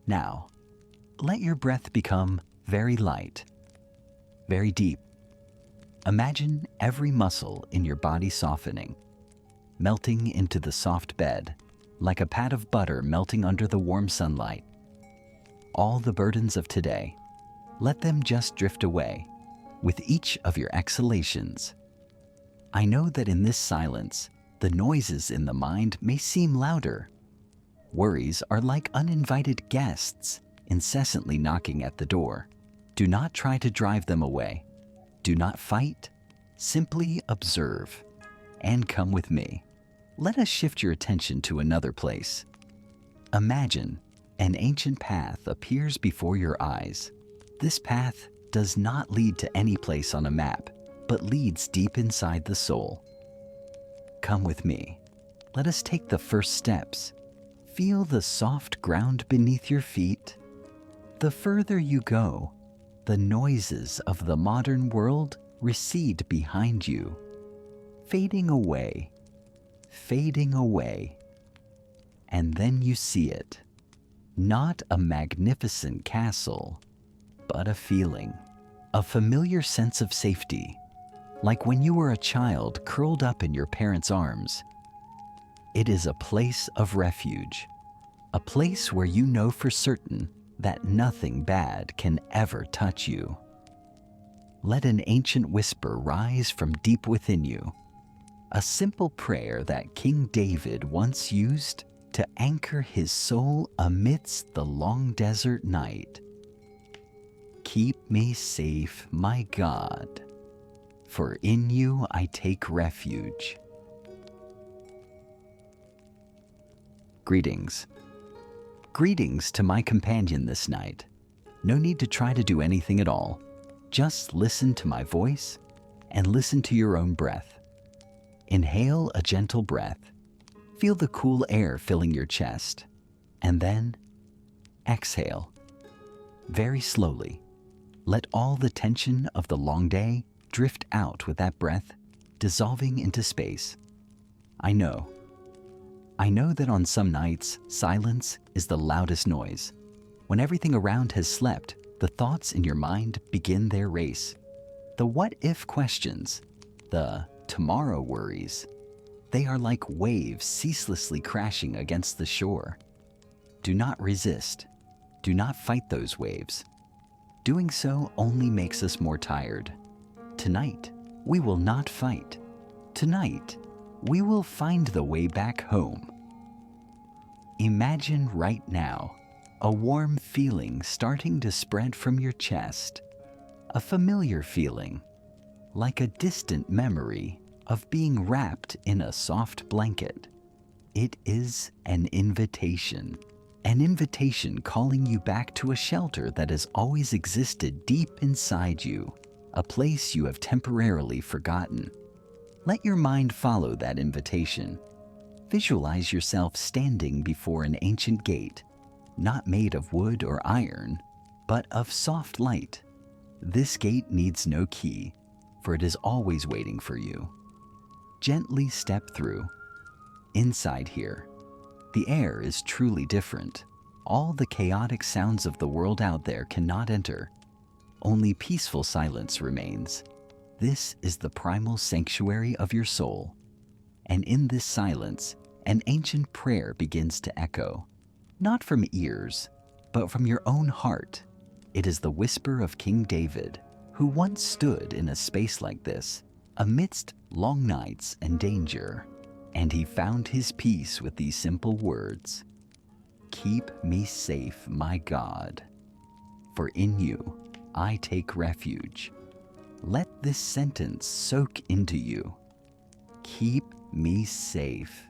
Now, let your breath become very light, very deep. Imagine every muscle in your body softening, melting into the soft bed, like a pat of butter melting under the warm sunlight. All the burdens of today, let them just drift away with each of your exhalations. I know that in this silence, the noises in the mind may seem louder. Worries are like uninvited guests incessantly knocking at the door. Do not try to drive them away. Do not fight. Simply observe and come with me. Let us shift your attention to another place. Imagine an ancient path appears before your eyes. This path does not lead to any place on a map, but leads deep inside the soul. Come with me. Let us take the first steps. Feel the soft ground beneath your feet. The further you go, the noises of the modern world recede behind you, fading away, and then you see it. Not a magnificent castle, but a feeling, a familiar sense of safety, like when you were a child curled up in your parents' arms. It is a place of refuge, a place where you know for certain that nothing bad can ever touch you. Let an ancient whisper rise from deep within you, a simple prayer that King David once used to anchor his soul amidst the long desert night. Keep me safe, my God, for in you I take refuge. Greetings. Greetings to my companion this night. No need to try to do anything at all. Just listen to my voice and listen to your own breath. Inhale a gentle breath. Feel the cool air filling your chest. And then exhale. Very slowly. Let all the tension of the long day drift out with that breath, dissolving into space. I know that on some nights, silence is the loudest noise. When everything around has slept, the thoughts in your mind begin their race. The what-if questions, the tomorrow worries, they are like waves ceaselessly crashing against the shore. Do not resist. Do not fight those waves. Doing so only makes us more tired. Tonight, we will not fight. Tonight, we will find the way back home. Imagine right now a warm feeling starting to spread from your chest, a familiar feeling, like a distant memory of being wrapped in a soft blanket. It is an invitation calling you back to a shelter that has always existed deep inside you, a place you have temporarily forgotten. Let your mind follow that invitation. Visualize yourself standing before an ancient gate, not made of wood or iron, but of soft light. This gate needs no key, for it is always waiting for you. Gently step through. Inside here, the air is truly different. All the chaotic sounds of the world out there cannot enter. Only peaceful silence remains. This is the primal sanctuary of your soul. And in this silence, an ancient prayer begins to echo, not from ears, but from your own heart. It is the whisper of King David, who once stood in a space like this, amidst long nights and danger, and he found his peace with these simple words: "Keep me safe, my God, for in you I take refuge." Let this sentence soak into you. Keep me safe.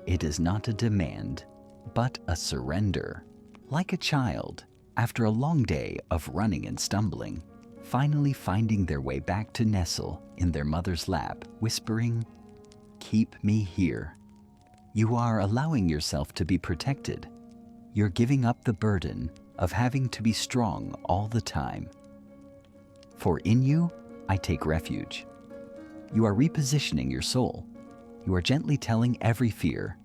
It is not a demand, but a surrender. Like a child, after a long day of running and stumbling, finally finding their way back to nestle in their mother's lap, whispering, "Keep me here." You are allowing yourself to be protected. You're giving up the burden of having to be strong all the time. For in you, I take refuge. You are repositioning your soul. You are gently telling every fear,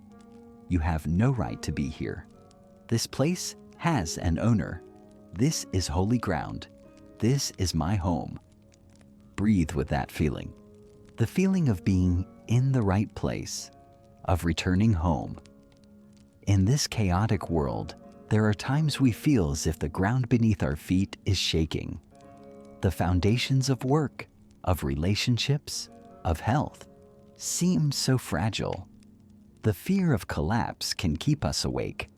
you have no right to be here. This place has an owner. This is holy ground. This is my home. Breathe with that feeling. The feeling of being in the right place, of returning home. In this chaotic world, there are times we feel as if the ground beneath our feet is shaking. The foundations of work, of relationships, of health seem so fragile. The fear of collapse can keep us awake.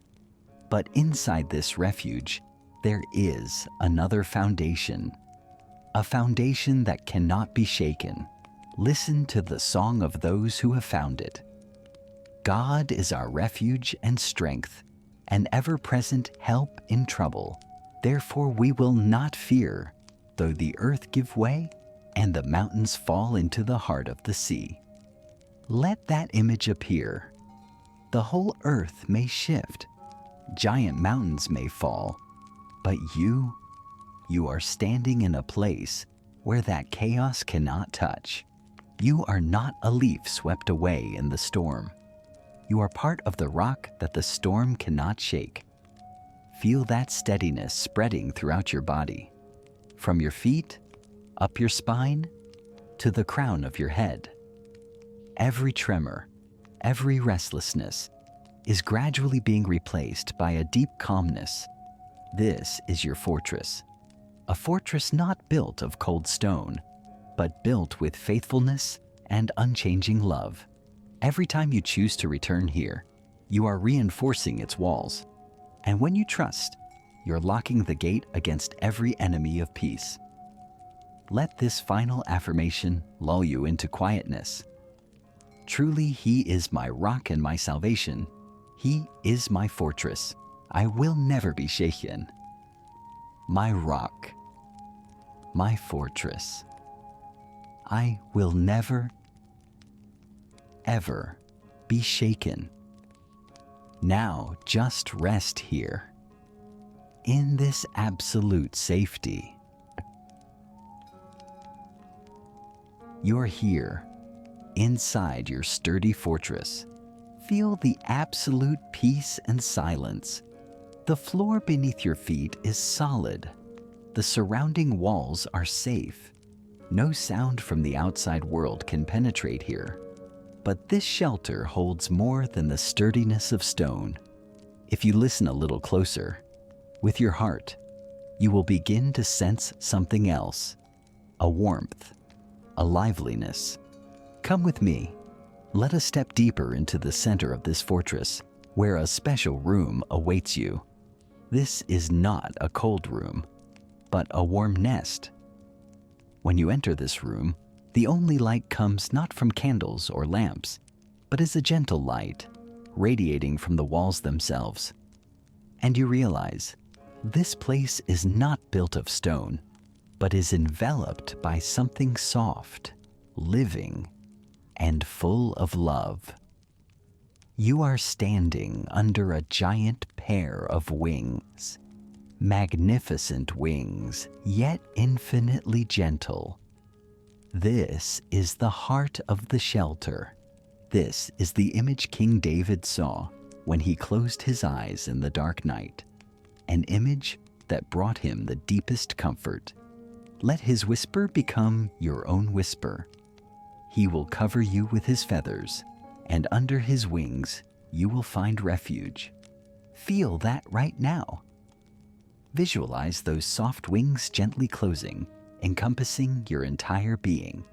But inside this refuge, there is another foundation. A foundation that cannot be shaken. Listen to the song of those who have found it. God is our refuge and strength, an ever-present help in trouble. Therefore we will not fear, though the earth give way and the mountains fall into the heart of the sea. Let that image appear. The whole earth may shift, giant mountains may fall, but you are standing in a place where that chaos cannot touch. You are not a leaf swept away in the storm. You are part of the rock that the storm cannot shake. Feel that steadiness spreading throughout your body, from your feet, up your spine, to the crown of your head. Every tremor, every restlessness is gradually being replaced by a deep calmness. This is your fortress. A fortress not built of cold stone, but built with faithfulness and unchanging love. Every time you choose to return here, you are reinforcing its walls. And when you trust, you're locking the gate against every enemy of peace. Let this final affirmation lull you into quietness. Truly, He is my rock and my salvation. He is my fortress. I will never be shaken. My rock, my fortress. I will never, ever be shaken. Now just rest here, in this absolute safety. You're here, inside your sturdy fortress. Feel the absolute peace and silence. The floor beneath your feet is solid. The surrounding walls are safe. No sound from the outside world can penetrate here. But this shelter holds more than the sturdiness of stone. If you listen a little closer, with your heart, you will begin to sense something else. A warmth, a liveliness. Come with me. Let us step deeper into the center of this fortress, where a special room awaits you. This is not a cold room, but a warm nest. When you enter this room, the only light comes not from candles or lamps, but is a gentle light, radiating from the walls themselves. And you realize, this place is not built of stone, but is enveloped by something soft, living, and full of love. You are standing under a giant pair of wings, magnificent wings, yet infinitely gentle. This is the heart of the shelter. This is the image King David saw when he closed his eyes in the dark night, an image that brought him the deepest comfort. Let his whisper become your own whisper. He will cover you with his feathers, and under his wings you will find refuge. Feel that right now. Visualize those soft wings gently closing, encompassing your entire being.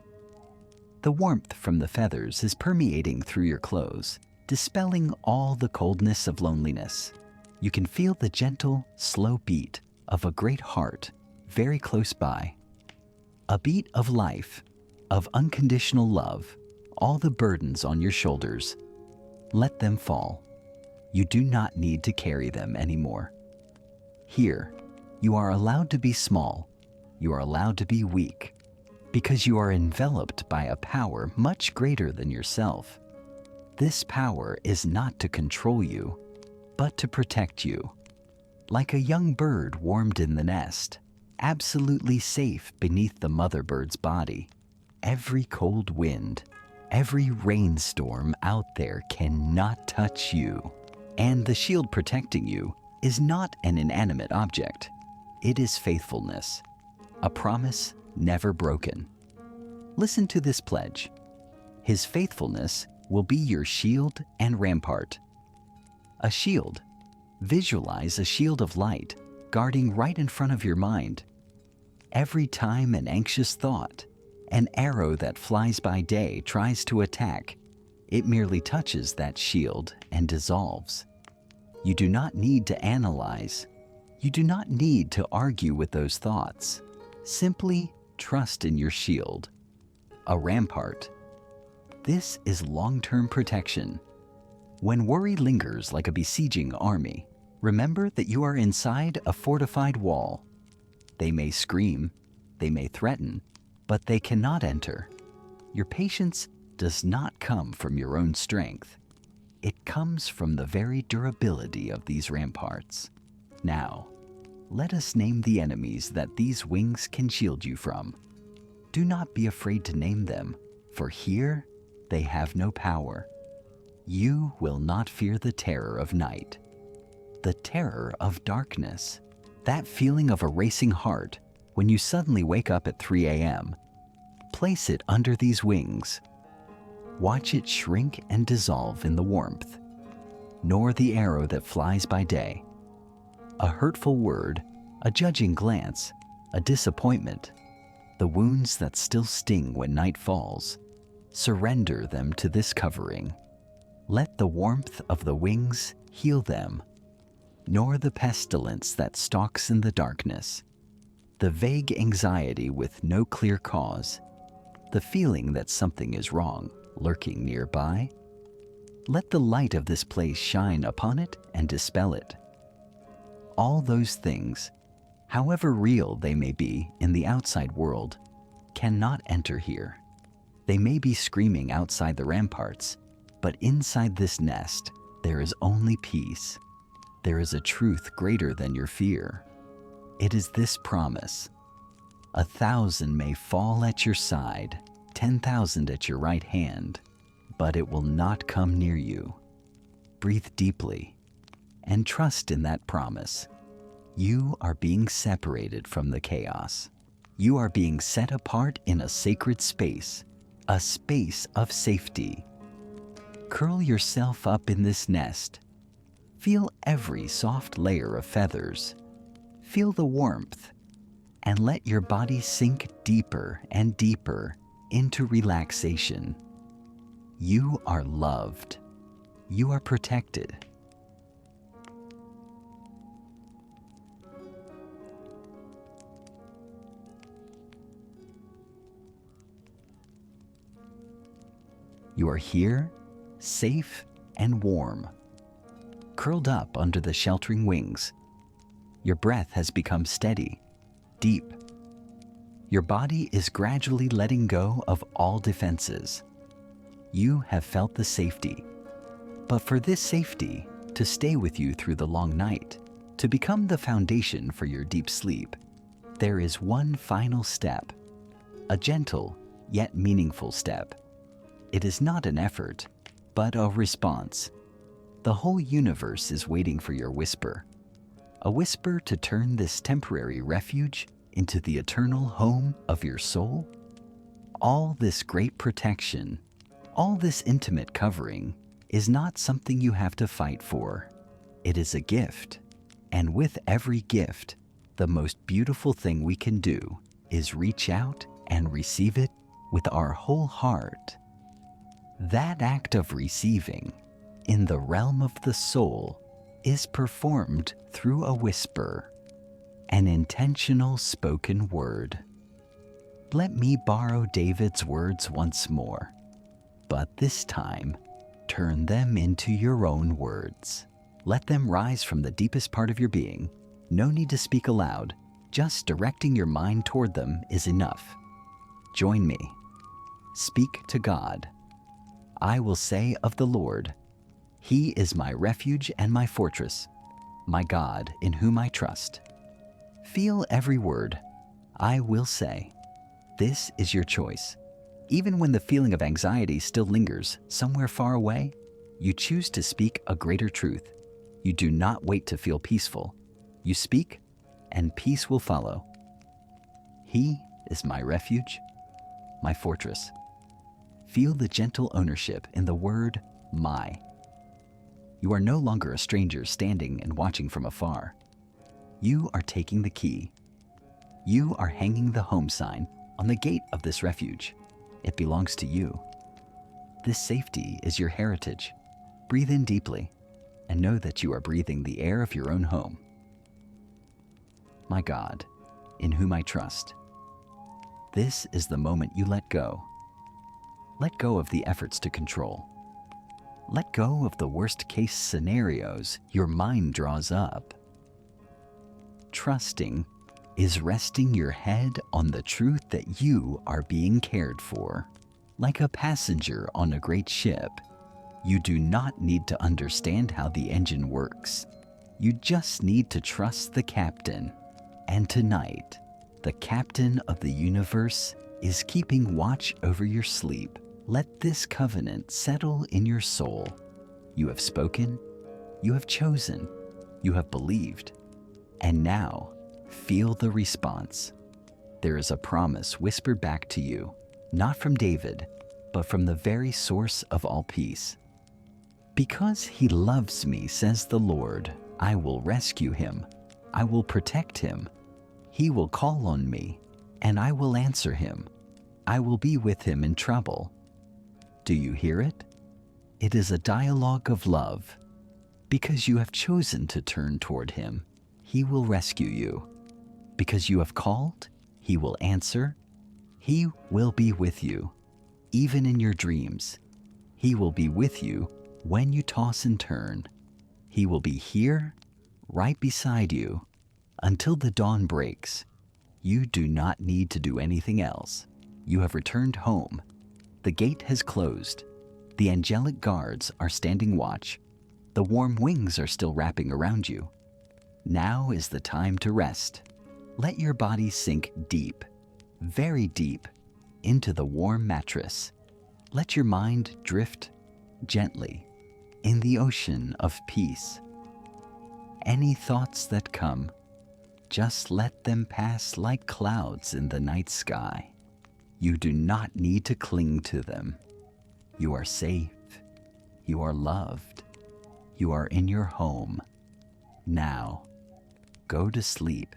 The warmth from the feathers is permeating through your clothes, dispelling all the coldness of loneliness. You can feel the gentle, slow beat of a great heart very close by. A beat of life, of unconditional love. All the burdens on your shoulders, let them fall. You do not need to carry them anymore. Here, you are allowed to be small. You are allowed to be weak, because you are enveloped by a power much greater than yourself. This power is not to control you, but to protect you. Like a young bird warmed in the nest, absolutely safe beneath the mother bird's body. Every cold wind, every rainstorm out there cannot touch you. And the shield protecting you is not an inanimate object. It is faithfulness, a promise never broken. Listen to this pledge. His faithfulness will be your shield and rampart. A shield. Visualize a shield of light guarding right in front of your mind. Every time an anxious thought, an arrow that flies by day tries to attack, it merely touches that shield and dissolves. You do not need to analyze. You do not need to argue with those thoughts. Simply trust in your shield. A rampart. This is long-term protection. When worry lingers like a besieging army, remember that you are inside a fortified wall. They may scream, they may threaten, but they cannot enter. Your patience does not come from your own strength. It comes from the very durability of these ramparts. Now, let us name the enemies that these wings can shield you from. Do not be afraid to name them, for here they have no power. You will not fear the terror of night, the terror of darkness, that feeling of a racing heart when you suddenly wake up at 3 a.m. Place it under these wings. Watch it shrink and dissolve in the warmth, nor the arrow that flies by day. A hurtful word, a judging glance, a disappointment, the wounds that still sting when night falls, surrender them to this covering. Let the warmth of the wings heal them, nor the pestilence that stalks in the darkness, the vague anxiety with no clear cause, the feeling that something is wrong lurking nearby. Let the light of this place shine upon it and dispel it. All those things, however real they may be in the outside world, cannot enter here. They may be screaming outside the ramparts, but inside this nest, there is only peace. There is a truth greater than your fear. It is this promise. 1,000 may fall at your side, 10,000 at your right hand, but it will not come near you. Breathe deeply and trust in that promise. You are being separated from the chaos. You are being set apart in a sacred space, a space of safety. Curl yourself up in this nest. Feel every soft layer of feathers. Feel the warmth, and let your body sink deeper and deeper into relaxation. You are loved. You are protected. You are here, safe and warm, curled up under the sheltering wings. Your breath has become steady, deep. Your body is gradually letting go of all defenses. You have felt the safety, but for this safety to stay with you through the long night, to become the foundation for your deep sleep, there is one final step, a gentle yet meaningful step. It is not an effort, but a response. The whole universe is waiting for your whisper, a whisper to turn this temporary refuge into the eternal home of your soul. All this great protection, all this intimate covering is not something you have to fight for. It is a gift, and with every gift, the most beautiful thing we can do is reach out and receive it with our whole heart. That act of receiving, in the realm of the soul, is performed through a whisper, an intentional spoken word. Let me borrow David's words once more, but this time, turn them into your own words. Let them rise from the deepest part of your being. No need to speak aloud, just directing your mind toward them is enough. Join me. Speak to God. I will say of the Lord, He is my refuge and my fortress, my God in whom I trust. Feel every word. I will say. This is your choice. Even when the feeling of anxiety still lingers somewhere far away, you choose to speak a greater truth. You do not wait to feel peaceful. You speak, and peace will follow. He is my refuge, my fortress. Feel the gentle ownership in the word my. You are no longer a stranger standing and watching from afar. You are taking the key. You are hanging the home sign on the gate of this refuge. It belongs to you. This safety is your heritage. Breathe in deeply and know that you are breathing the air of your own home. My God, in whom I trust. This is the moment you let go. Let go of the efforts to control. Let go of the worst-case scenarios your mind draws up. Trusting is resting your head on the truth that you are being cared for. Like a passenger on a great ship, you do not need to understand how the engine works. You just need to trust the captain. And tonight, the captain of the universe is keeping watch over your sleep. Let this covenant settle in your soul. You have spoken, you have chosen, you have believed, and now feel the response. There is a promise whispered back to you, not from David, but from the very source of all peace. Because he loves me, says the Lord, I will rescue him. I will protect him. He will call on me, and I will answer him. I will be with him in trouble. Do you hear it? It is a dialogue of love. Because you have chosen to turn toward him, he will rescue you. Because you have called, he will answer. He will be with you, even in your dreams. He will be with you when you toss and turn. He will be here, right beside you, until the dawn breaks. You do not need to do anything else. You have returned home. The gate has closed. The angelic guards are standing watch. The warm wings are still wrapping around you. Now is the time to rest. Let your body sink deep, very deep, into the warm mattress. Let your mind drift gently in the ocean of peace. Any thoughts that come, just let them pass like clouds in the night sky. You do not need to cling to them. You are safe. You are loved. You are in your home. Now, go to sleep.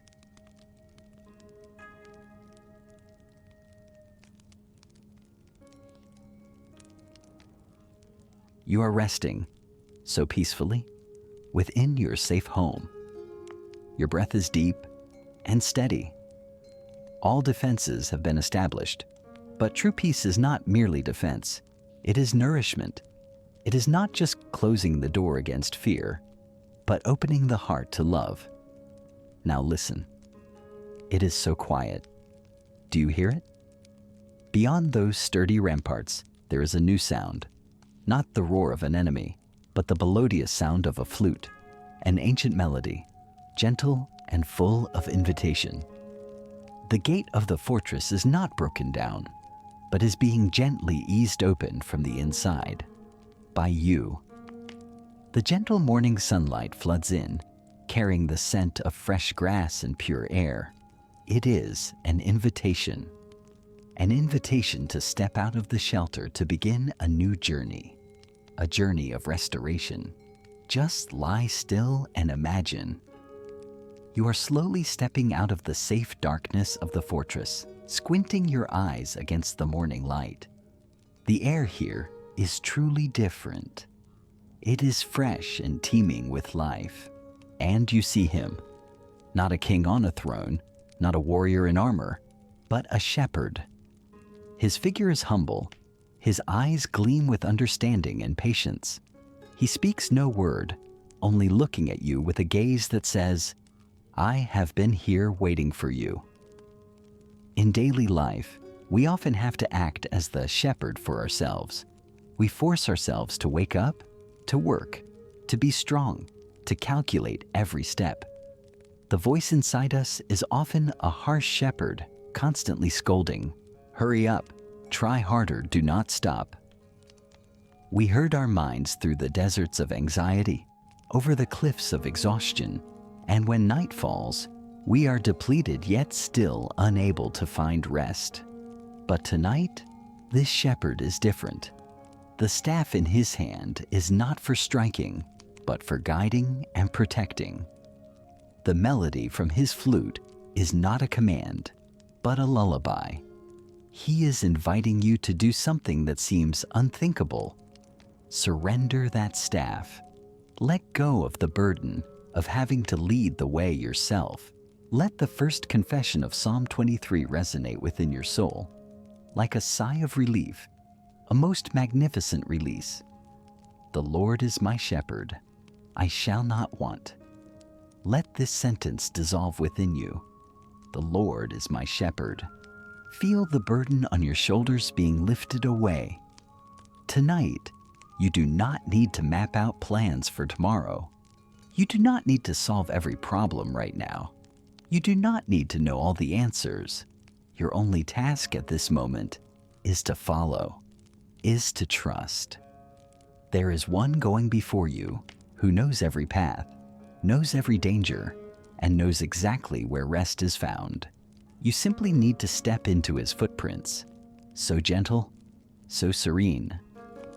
You are resting so peacefully within your safe home. Your breath is deep and steady. All defenses have been established, but true peace is not merely defense. It is nourishment. It is not just closing the door against fear, but opening the heart to love. Now listen. It is so quiet. Do you hear it? Beyond those sturdy ramparts, there is a new sound. Not the roar of an enemy, but the melodious sound of a flute, an ancient melody, gentle and full of invitation. The gate of the fortress is not broken down, but is being gently eased open from the inside by you. The gentle morning sunlight floods in, carrying the scent of fresh grass and pure air. It is an invitation to step out of the shelter to begin a new journey, a journey of restoration. Just lie still and imagine. You are slowly stepping out of the safe darkness of the fortress, squinting your eyes against the morning light. The air here is truly different. It is fresh and teeming with life. And you see him, not a king on a throne, not a warrior in armor, but a shepherd. His figure is humble. His eyes gleam with understanding and patience. He speaks no word, only looking at you with a gaze that says, I have been here waiting for you. In daily life, we often have to act as the shepherd for ourselves. We force ourselves to wake up, to work, to be strong, to calculate every step. The voice inside us is often a harsh shepherd, constantly scolding, hurry up, try harder, do not stop. We herd our minds through the deserts of anxiety, over the cliffs of exhaustion, and when night falls, we are depleted yet still unable to find rest. But tonight, this shepherd is different. The staff in his hand is not for striking, but for guiding and protecting. The melody from his flute is not a command, but a lullaby. He is inviting you to do something that seems unthinkable. Surrender that staff. Let go of the burden of having to lead the way yourself. Let the first confession of Psalm 23 resonate within your soul, like a sigh of relief, a most magnificent release. The Lord is my shepherd, I shall not want. Let this sentence dissolve within you. The Lord is my shepherd. Feel the burden on your shoulders being lifted away. Tonight, you do not need to map out plans for tomorrow. You do not need to solve every problem right now. You do not need to know all the answers. Your only task at this moment is to follow, is to trust. There is one going before you who knows every path, knows every danger, and knows exactly where rest is found. You simply need to step into his footprints. So gentle, so serene.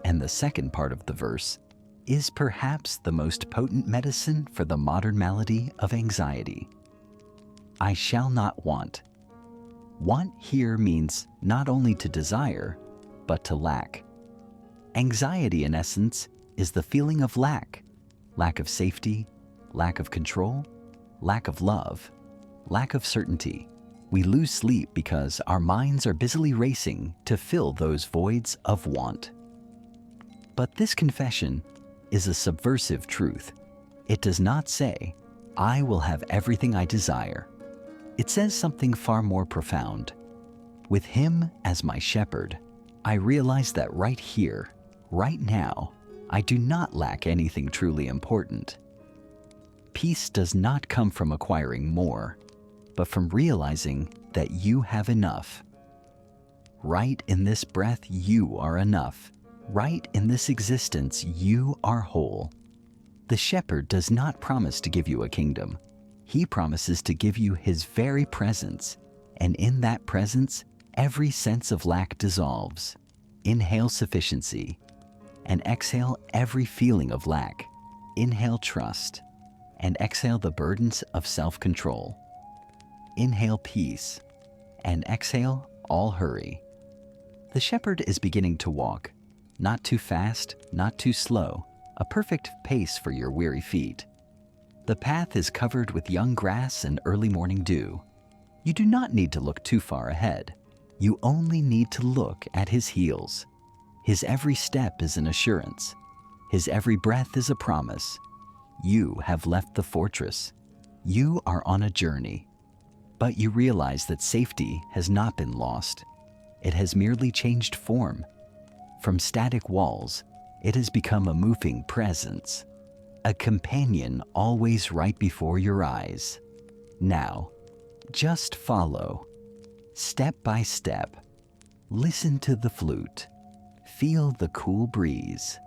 And the second part of the verse is perhaps the most potent medicine for the modern malady of anxiety. I shall not want. Want here means not only to desire, but to lack. Anxiety, in essence, is the feeling of lack. Lack of safety, lack of control, lack of love, lack of certainty. We lose sleep because our minds are busily racing to fill those voids of want. But this confession is a subversive truth. It does not say, I will have everything I desire. It says something far more profound. With him as my shepherd, I realize that right here, right now, I do not lack anything truly important. Peace does not come from acquiring more, but from realizing that you have enough. Right in this breath, you are enough. Right in this existence, you are whole. The shepherd does not promise to give you a kingdom. He promises to give you his very presence, and in that presence, every sense of lack dissolves. Inhale sufficiency, and exhale every feeling of lack. Inhale trust, and exhale the burdens of self-control. Inhale peace, and exhale all hurry. The shepherd is beginning to walk, not too fast, not too slow, a perfect pace for your weary feet. The path is covered with young grass and early morning dew. You do not need to look too far ahead. You only need to look at his heels. His every step is an assurance. His every breath is a promise. You have left the fortress. You are on a journey. But you realize that safety has not been lost. It has merely changed form. From static walls, it has become a moving presence, a companion always right before your eyes. Now, just follow, step by step. Listen to the flute, feel the cool breeze,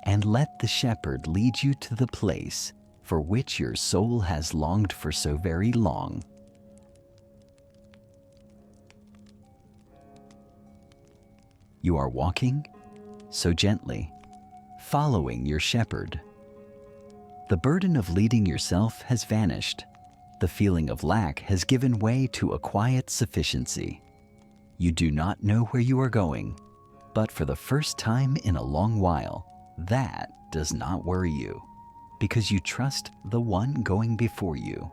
and let the shepherd lead you to the place for which your soul has longed for so very long. You are walking so gently, following your shepherd. The burden of leading yourself has vanished. The feeling of lack has given way to a quiet sufficiency. You do not know where you are going, but for the first time in a long while, that does not worry you, because you trust the one going before you.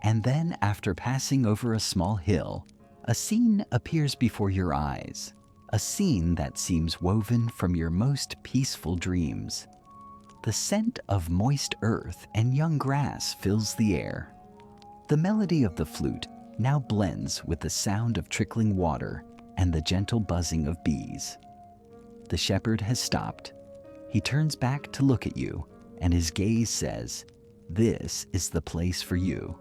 And then, after passing over a small hill, a scene appears before your eyes. A scene that seems woven from your most peaceful dreams. The scent of moist earth and young grass fills the air. The melody of the flute now blends with the sound of trickling water and the gentle buzzing of bees. The shepherd has stopped. He turns back to look at you, and his gaze says, "This is the place for you.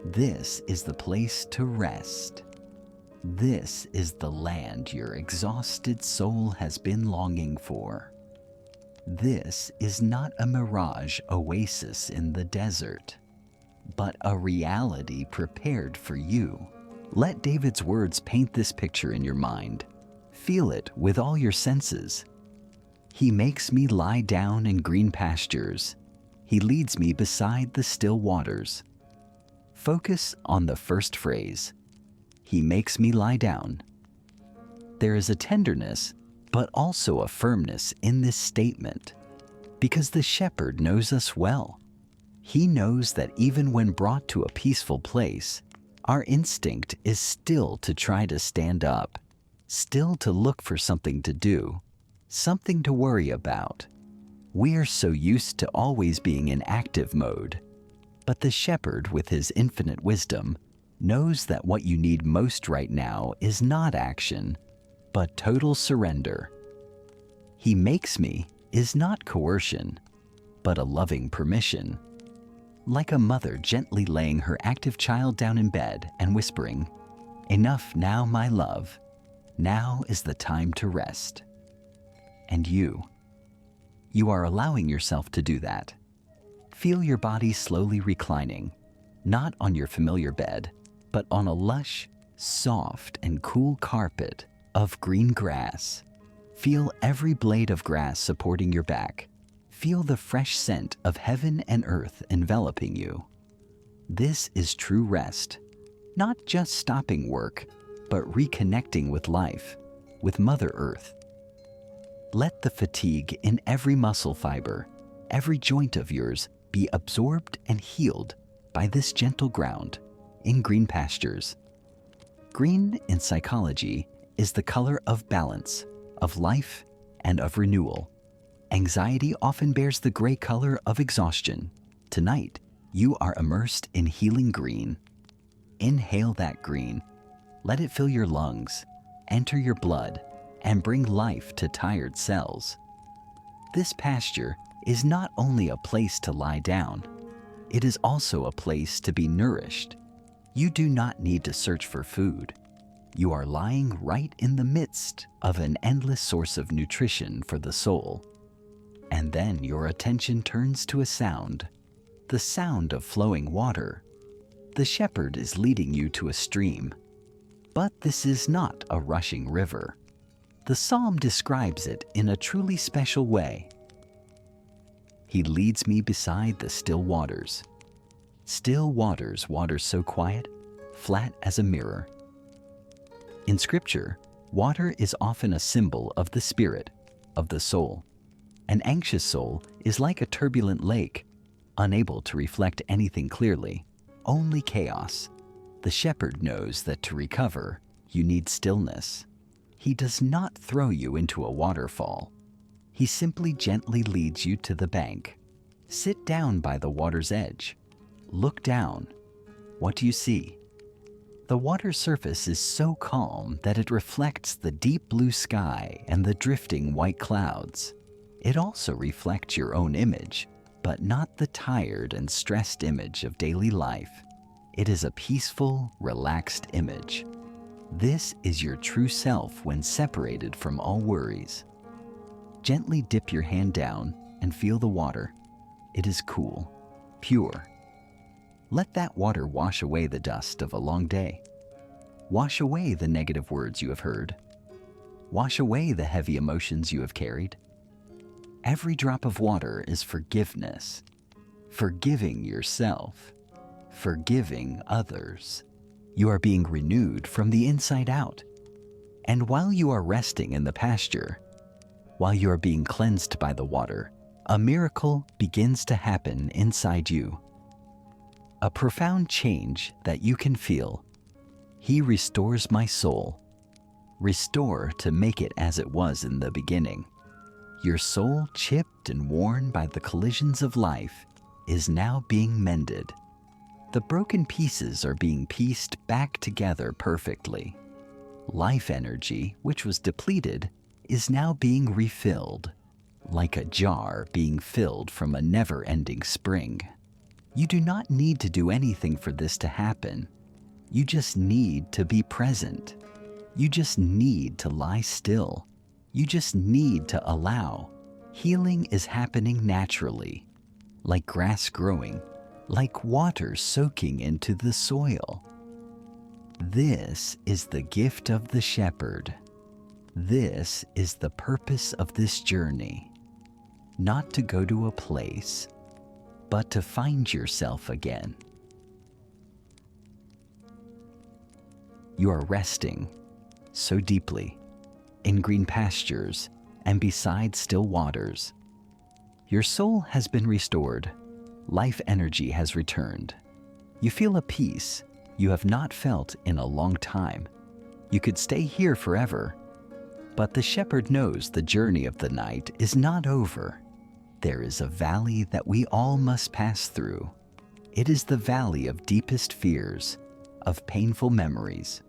This is the place to rest. This is the land your exhausted soul has been longing for. This is not a mirage oasis in the desert, but a reality prepared for you. Let David's words paint this picture in your mind. Feel it with all your senses. He makes me lie down in green pastures. He leads me beside the still waters. Focus on the first phrase. He makes me lie down. There is a tenderness, but also a firmness in this statement, because the shepherd knows us well. He knows that even when brought to a peaceful place, our instinct is still to try to stand up, still to look for something to do, something to worry about. We are so used to always being in active mode, but the shepherd, with his infinite wisdom, knows that what you need most right now is not action, but total surrender. He makes me is not coercion, but a loving permission. Like a mother gently laying her active child down in bed and whispering, "Enough now, my love. Now is the time to rest." And you are allowing yourself to do that. Feel your body slowly reclining, not on your familiar bed, but on a lush, soft, and cool carpet of green grass. Feel every blade of grass supporting your back. Feel the fresh scent of heaven and earth enveloping you. This is true rest, not just stopping work, but reconnecting with life, with Mother Earth. Let the fatigue in every muscle fiber, every joint of yours, be absorbed and healed by this gentle ground in green pastures. Green in psychology is the color of balance, of life, and of renewal. Anxiety often bears the gray color of exhaustion. Tonight, you are immersed in healing green. Inhale that green. Let it fill your lungs, enter your blood, and bring life to tired cells. This pasture is not only a place to lie down, it is also a place to be nourished. You do not need to search for food. You are lying right in the midst of an endless source of nutrition for the soul. And then your attention turns to a sound, the sound of flowing water. The shepherd is leading you to a stream, but this is not a rushing river. The psalm describes it in a truly special way. He leads me beside the still waters. Still waters, waters so quiet, flat as a mirror. In Scripture, water is often a symbol of the spirit, of the soul. An anxious soul is like a turbulent lake, unable to reflect anything clearly, only chaos. The shepherd knows that to recover, you need stillness. He does not throw you into a waterfall. He simply gently leads you to the bank. Sit down by the water's edge. Look down. What do you see? The water surface is so calm that it reflects the deep blue sky and the drifting white clouds. It also reflects your own image, but not the tired and stressed image of daily life. It is a peaceful, relaxed image. This is your true self when separated from all worries. Gently dip your hand down and feel the water. It is cool, pure. Let that water wash away the dust of a long day. Wash away the negative words you have heard. Wash away the heavy emotions you have carried. Every drop of water is forgiveness, forgiving yourself, forgiving others. You are being renewed from the inside out. And while you are resting in the pasture, while you are being cleansed by the water, a miracle begins to happen inside you. A profound change that you can feel. He restores my soul. Restore to make it as it was in the beginning. Your soul, chipped and worn by the collisions of life, is now being mended. The broken pieces are being pieced back together perfectly. Life energy, which was depleted, is now being refilled, like a jar being filled from a never-ending spring. You do not need to do anything for this to happen. You just need to be present. You just need to lie still. You just need to allow. Healing is happening naturally, like grass growing, like water soaking into the soil. This is the gift of the shepherd. This is the purpose of this journey. Not to go to a place, but to find yourself again. You are resting so deeply in green pastures and beside still waters. Your soul has been restored. Life energy has returned. You feel a peace you have not felt in a long time. You could stay here forever, but the shepherd knows the journey of the night is not over. There is a valley that we all must pass through. It is the valley of deepest fears, of painful memories,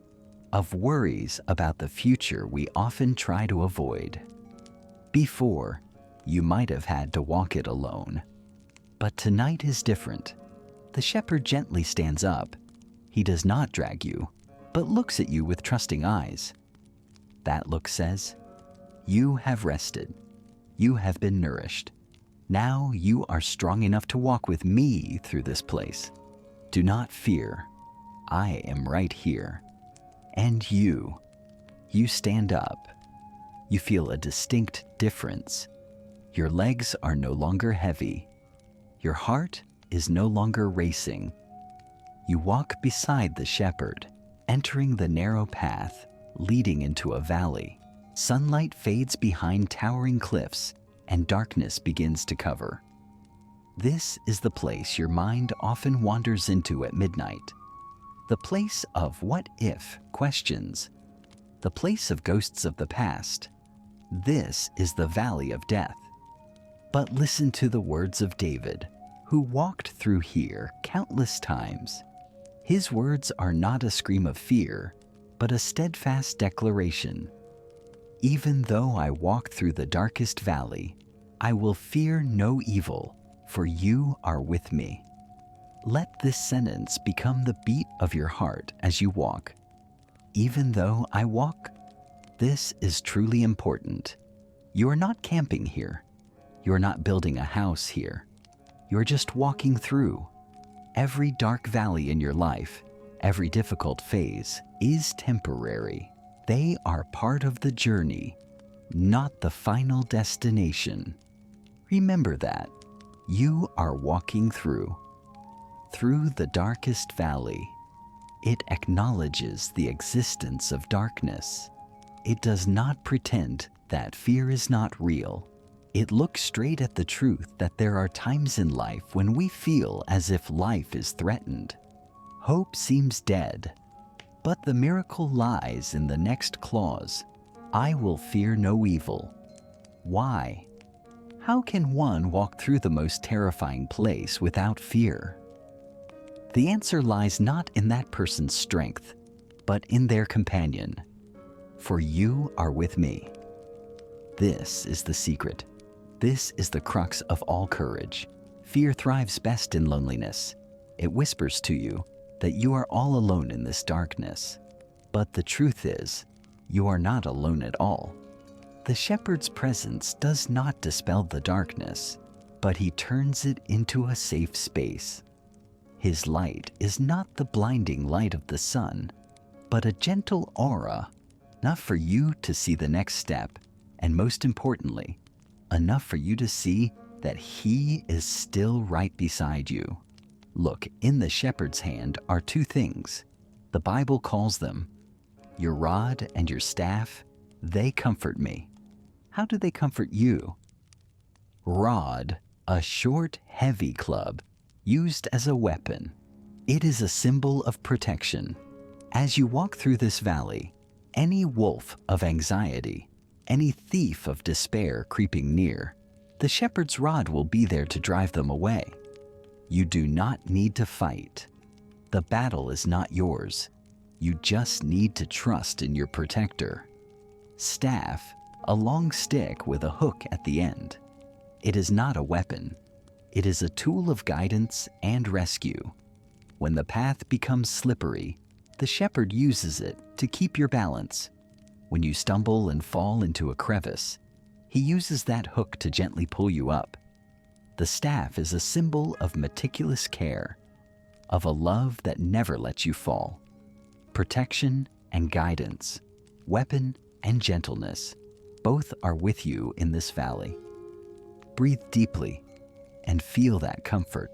of worries about the future we often try to avoid. Before, you might have had to walk it alone. But tonight is different. The shepherd gently stands up. He does not drag you, but looks at you with trusting eyes. That look says, "You have rested. You have been nourished. Now you are strong enough to walk with me through this place. Do not fear. I am right here." And you stand up. You feel a distinct difference. Your legs are no longer heavy. Your heart is no longer racing. You walk beside the shepherd, entering the narrow path leading into a valley. Sunlight fades behind towering cliffs, and darkness begins to cover. This is the place your mind often wanders into at midnight. The place of what-if questions. The place of ghosts of the past. This is the valley of death. But listen to the words of David, who walked through here countless times. His words are not a scream of fear, but a steadfast declaration. "Even though I walk through the darkest valley, I will fear no evil, for you are with me." Let this sentence become the beat of your heart as you walk. Even though I walk, this is truly important. You are not camping here. You are not building a house here. You are just walking through. Every dark valley in your life, every difficult phase, is temporary. They are part of the journey, not the final destination. Remember that. You are walking through the darkest valley. It acknowledges the existence of darkness. It does not pretend that fear is not real. It looks straight at the truth that there are times in life when we feel as if life is threatened. Hope seems dead, but the miracle lies in the next clause, "I will fear no evil." Why? How can one walk through the most terrifying place without fear? The answer lies not in that person's strength, but in their companion. For you are with me. This is the secret. This is the crux of all courage. Fear thrives best in loneliness. It whispers to you that you are all alone in this darkness. But the truth is, you are not alone at all. The shepherd's presence does not dispel the darkness, but he turns it into a safe space. His light is not the blinding light of the sun, but a gentle aura, enough for you to see the next step, and most importantly, enough for you to see that he is still right beside you. Look, in the shepherd's hand are two things. The Bible calls them your rod and your staff. They comfort me. How do they comfort you? Rod, a short, heavy club used as a weapon. It is a symbol of protection. As you walk through this valley, any wolf of anxiety, any thief of despair creeping near, the shepherd's rod will be there to drive them away. You do not need to fight. The battle is not yours. You just need to trust in your protector. Staff, a long stick with a hook at the end. It is not a weapon. It is a tool of guidance and rescue. When the path becomes slippery, the shepherd uses it to keep your balance. When you stumble and fall into a crevice, He uses that hook to gently pull you up. The staff is a symbol of meticulous care, of a love that never lets you fall. Protection and guidance, weapon and gentleness, both are with you in this valley. Breathe deeply and feel that comfort.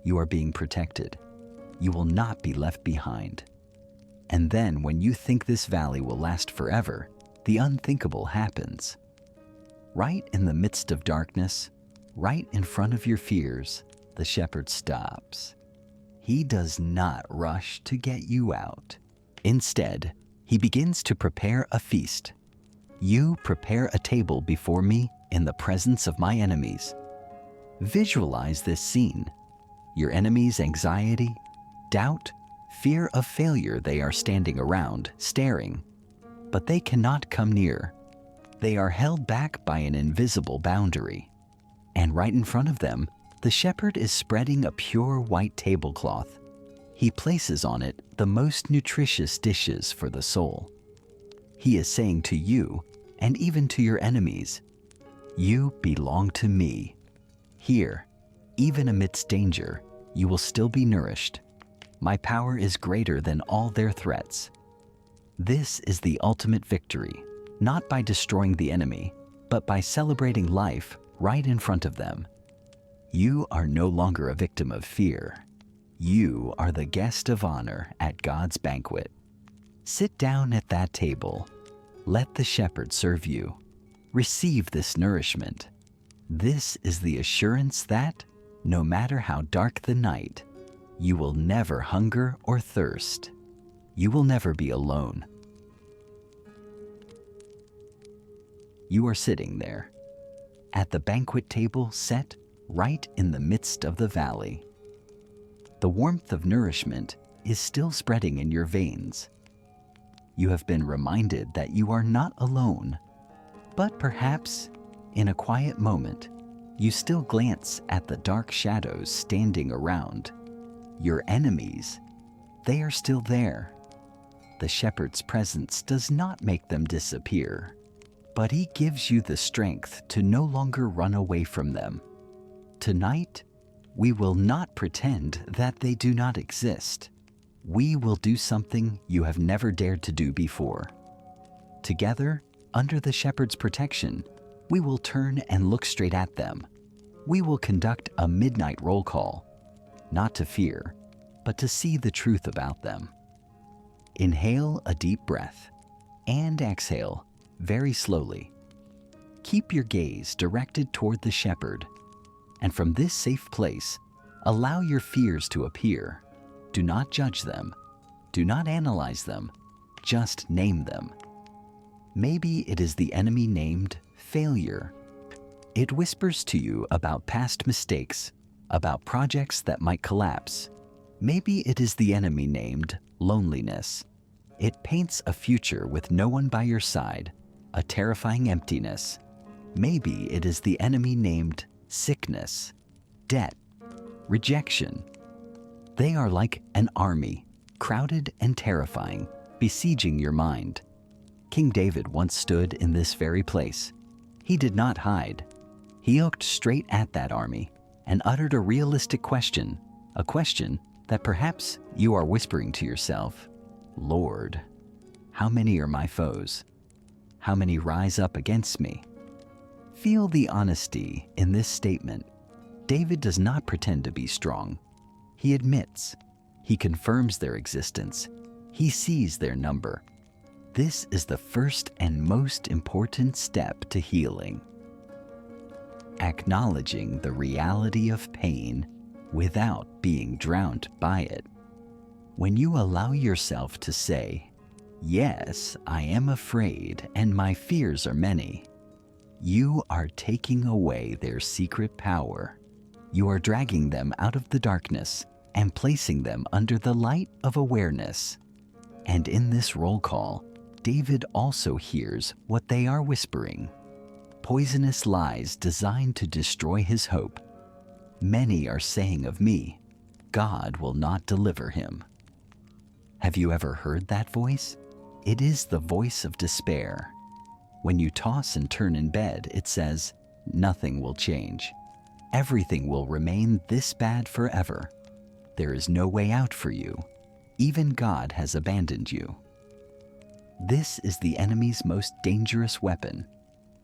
You are being protected. You will not be left behind. And then when you think this valley will last forever, the unthinkable happens. Right in the midst of darkness, right in front of your fears, the shepherd stops. He does not rush to get you out. Instead, he begins to prepare a feast. You prepare a table before me in the presence of my enemies. Visualize this scene. Your enemies' anxiety, doubt, fear of failure, they are standing around, staring. But they cannot come near. They are held back by an invisible boundary. And right in front of them, the shepherd is spreading a pure white tablecloth. He places on it the most nutritious dishes for the soul. He is saying to you, and even to your enemies, you belong to me. Here, even amidst danger, you will still be nourished. My power is greater than all their threats. This is the ultimate victory, not by destroying the enemy, but by celebrating life right in front of them. You are no longer a victim of fear. You are the guest of honor at God's banquet. Sit down at that table. Let the shepherd serve you. Receive this nourishment. This is the assurance that, no matter how dark the night, you will never hunger or thirst. You will never be alone. You are sitting there, at the banquet table set right in the midst of the valley. The warmth of nourishment is still spreading in your veins. You have been reminded that you are not alone, but perhaps, in a quiet moment, you still glance at the dark shadows standing around. Your enemies, they are still there. The shepherd's presence does not make them disappear, but he gives you the strength to no longer run away from them. Tonight, we will not pretend that they do not exist. We will do something you have never dared to do before. Together, under the shepherd's protection, we will turn and look straight at them. We will conduct a midnight roll call, not to fear, but to see the truth about them. Inhale a deep breath and exhale very slowly. Keep your gaze directed toward the shepherd, and from this safe place, allow your fears to appear. Do not judge them. Do not analyze them. Just name them. Maybe it is the enemy named failure. It whispers to you about past mistakes, about projects that might collapse. Maybe it is the enemy named loneliness. It paints a future with no one by your side, a terrifying emptiness. Maybe it is the enemy named sickness, debt, rejection. They are like an army, crowded and terrifying, besieging your mind. King David once stood in this very place. He did not hide. He looked straight at that army and uttered a realistic question, a question that perhaps you are whispering to yourself. Lord, how many are my foes? How many rise up against me? Feel the honesty in this statement. David does not pretend to be strong. He admits. He confirms their existence. He sees their number. This is the first and most important step to healing. Acknowledging the reality of pain without being drowned by it. When you allow yourself to say, "Yes, I am afraid and my fears are many," you are taking away their secret power. You are dragging them out of the darkness and placing them under the light of awareness. And in this roll call, David also hears what they are whispering. Poisonous lies designed to destroy his hope. Many are saying of me, God will not deliver him. Have you ever heard that voice? It is the voice of despair. When you toss and turn in bed, it says, nothing will change. Everything will remain this bad forever. There is no way out for you. Even God has abandoned you. This is the enemy's most dangerous weapon.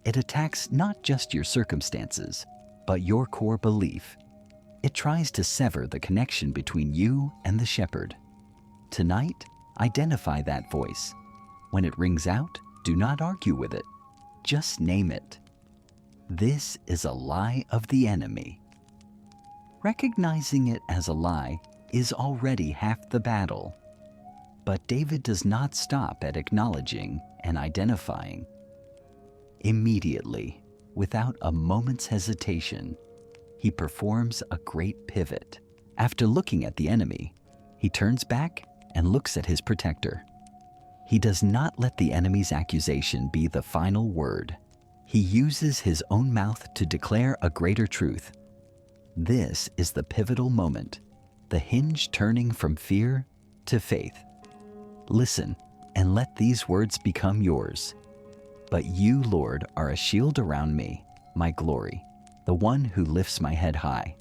It attacks not just your circumstances, but your core belief. It tries to sever the connection between you and the shepherd. Tonight, identify that voice. When it rings out, do not argue with it. Just name it. This is a lie of the enemy. Recognizing it as a lie is already half the battle. But David does not stop at acknowledging and identifying. Immediately, without a moment's hesitation, he performs a great pivot. After looking at the enemy, he turns back and looks at his protector. He does not let the enemy's accusation be the final word. He uses his own mouth to declare a greater truth. This is the pivotal moment, the hinge turning from fear to faith. Listen and let these words become yours. But you, Lord, are a shield around me, my glory, the one who lifts my head high.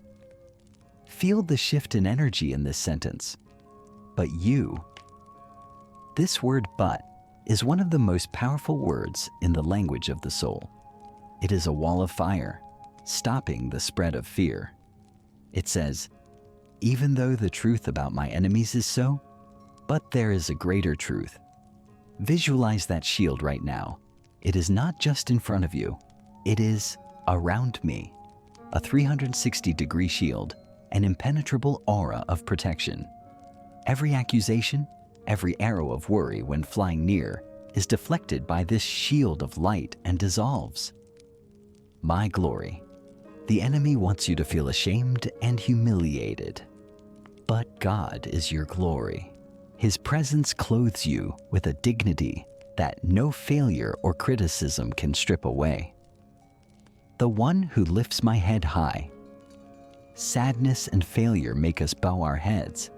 Feel the shift in energy in this sentence. But you. This word but is one of the most powerful words in the language of the soul. It is a wall of fire, stopping the spread of fear. It says, even though the truth about my enemies is so, but there is a greater truth. Visualize that shield right now. It is not just in front of you. It is around me. A 360-degree shield, an impenetrable aura of protection. Every accusation, every arrow of worry when flying near is deflected by this shield of light and dissolves. My glory. The enemy wants you to feel ashamed and humiliated. But God is your glory. His presence clothes you with a dignity that no failure or criticism can strip away. The one who lifts my head high. Sadness and failure make us bow our heads.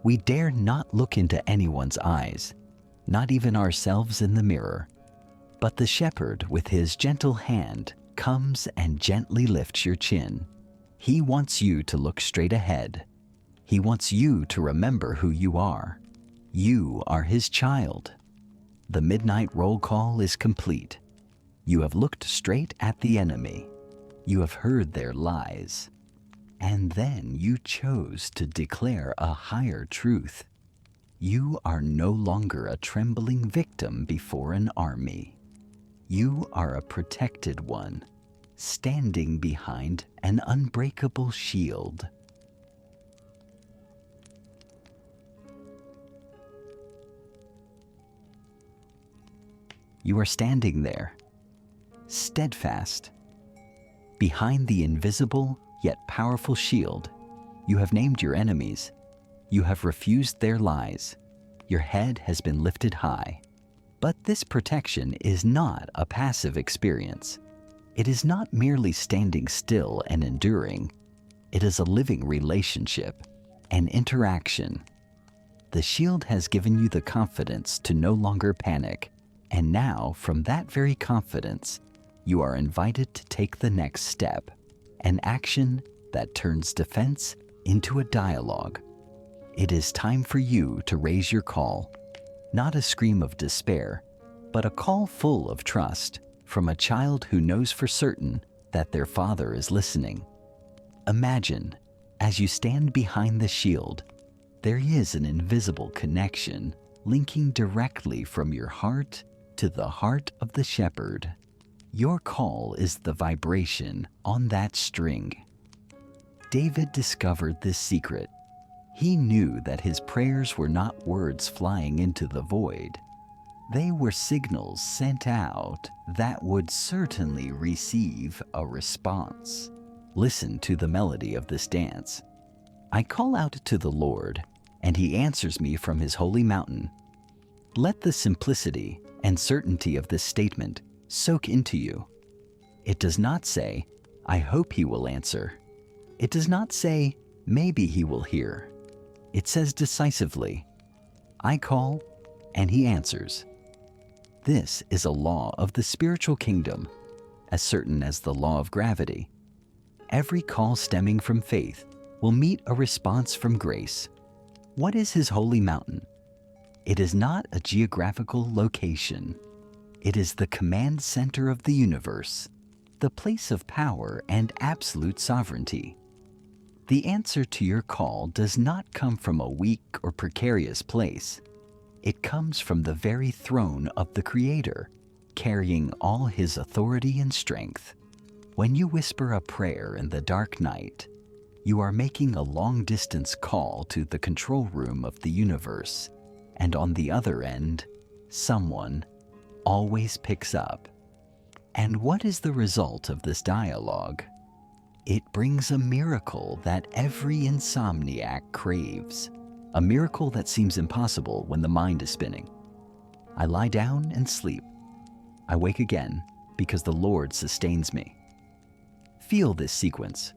We dare not look into anyone's eyes, not even ourselves in the mirror. But the shepherd with his gentle hand comes and gently lifts your chin. He wants you to look straight ahead. He wants you to remember who you are. You are his child. The midnight roll call is complete. You have looked straight at the enemy. You have heard their lies. And then you chose to declare a higher truth. You are no longer a trembling victim before an army. You are a protected one, standing behind an unbreakable shield. You are standing there, steadfast. Behind the invisible yet powerful shield, you have named your enemies. You have refused their lies. Your head has been lifted high. But this protection is not a passive experience. It is not merely standing still and enduring. It is a living relationship, an interaction. The shield has given you the confidence to no longer panic. And now, from that very confidence, you are invited to take the next step, an action that turns defense into a dialogue. It is time for you to raise your call, not a scream of despair, but a call full of trust from a child who knows for certain that their father is listening. Imagine, as you stand behind the shield, there is an invisible connection linking directly from your heart to the heart of the shepherd. Your call is the vibration on that string. David discovered this secret. He knew that his prayers were not words flying into the void. They were signals sent out that would certainly receive a response. Listen to the melody of this dance. I call out to the Lord, and he answers me from his holy mountain. Let the simplicity and certainty of this statement soak into you. It does not say, I hope he will answer. It does not say, maybe he will hear. It says decisively, I call and he answers. This is a law of the spiritual kingdom, as certain as the law of gravity. Every call stemming from faith will meet a response from grace. What is His holy mountain? It is not a geographical location. It is the command center of the universe, the place of power and absolute sovereignty. The answer to your call does not come from a weak or precarious place. It comes from the very throne of the Creator, carrying all His authority and strength. When you whisper a prayer in the dark night, you are making a long-distance call to the control room of the universe, and on the other end, someone always picks up. And what is the result of this dialogue? It brings a miracle that every insomniac craves, a miracle that seems impossible when the mind is spinning. I lie down and sleep. I wake again because the Lord sustains me. Feel this sequence.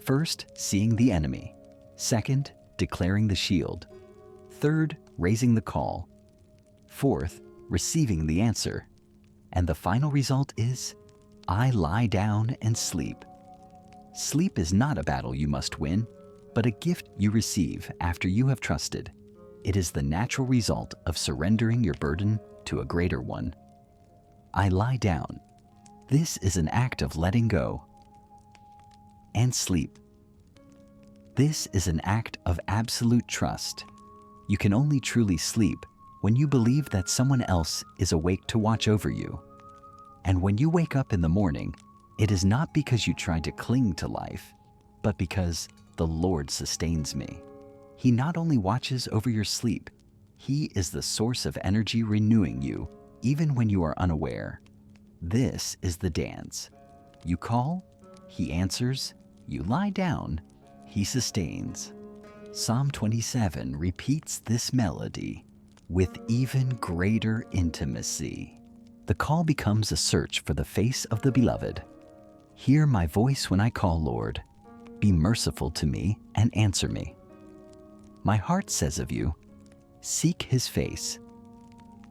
First, seeing the enemy. Second, declaring the shield. Third, raising the call. Fourth, receiving the answer. And the final result is, I lie down and sleep. Sleep is not a battle you must win, but a gift you receive after you have trusted. It is the natural result of surrendering your burden to a greater one. I lie down. This is an act of letting go. And sleep. This is an act of absolute trust. You can only truly sleep when you believe that someone else is awake to watch over you. And when you wake up in the morning, it is not because you tried to cling to life, but because the Lord sustains me. He not only watches over your sleep, He is the source of energy renewing you, even when you are unaware. This is the dance. You call, He answers. You lie down, He sustains. Psalm 27 repeats this melody with even greater intimacy. The call becomes a search for the face of the beloved. Hear my voice when I call, Lord. Be merciful to me and answer me. My heart says of you, seek His face.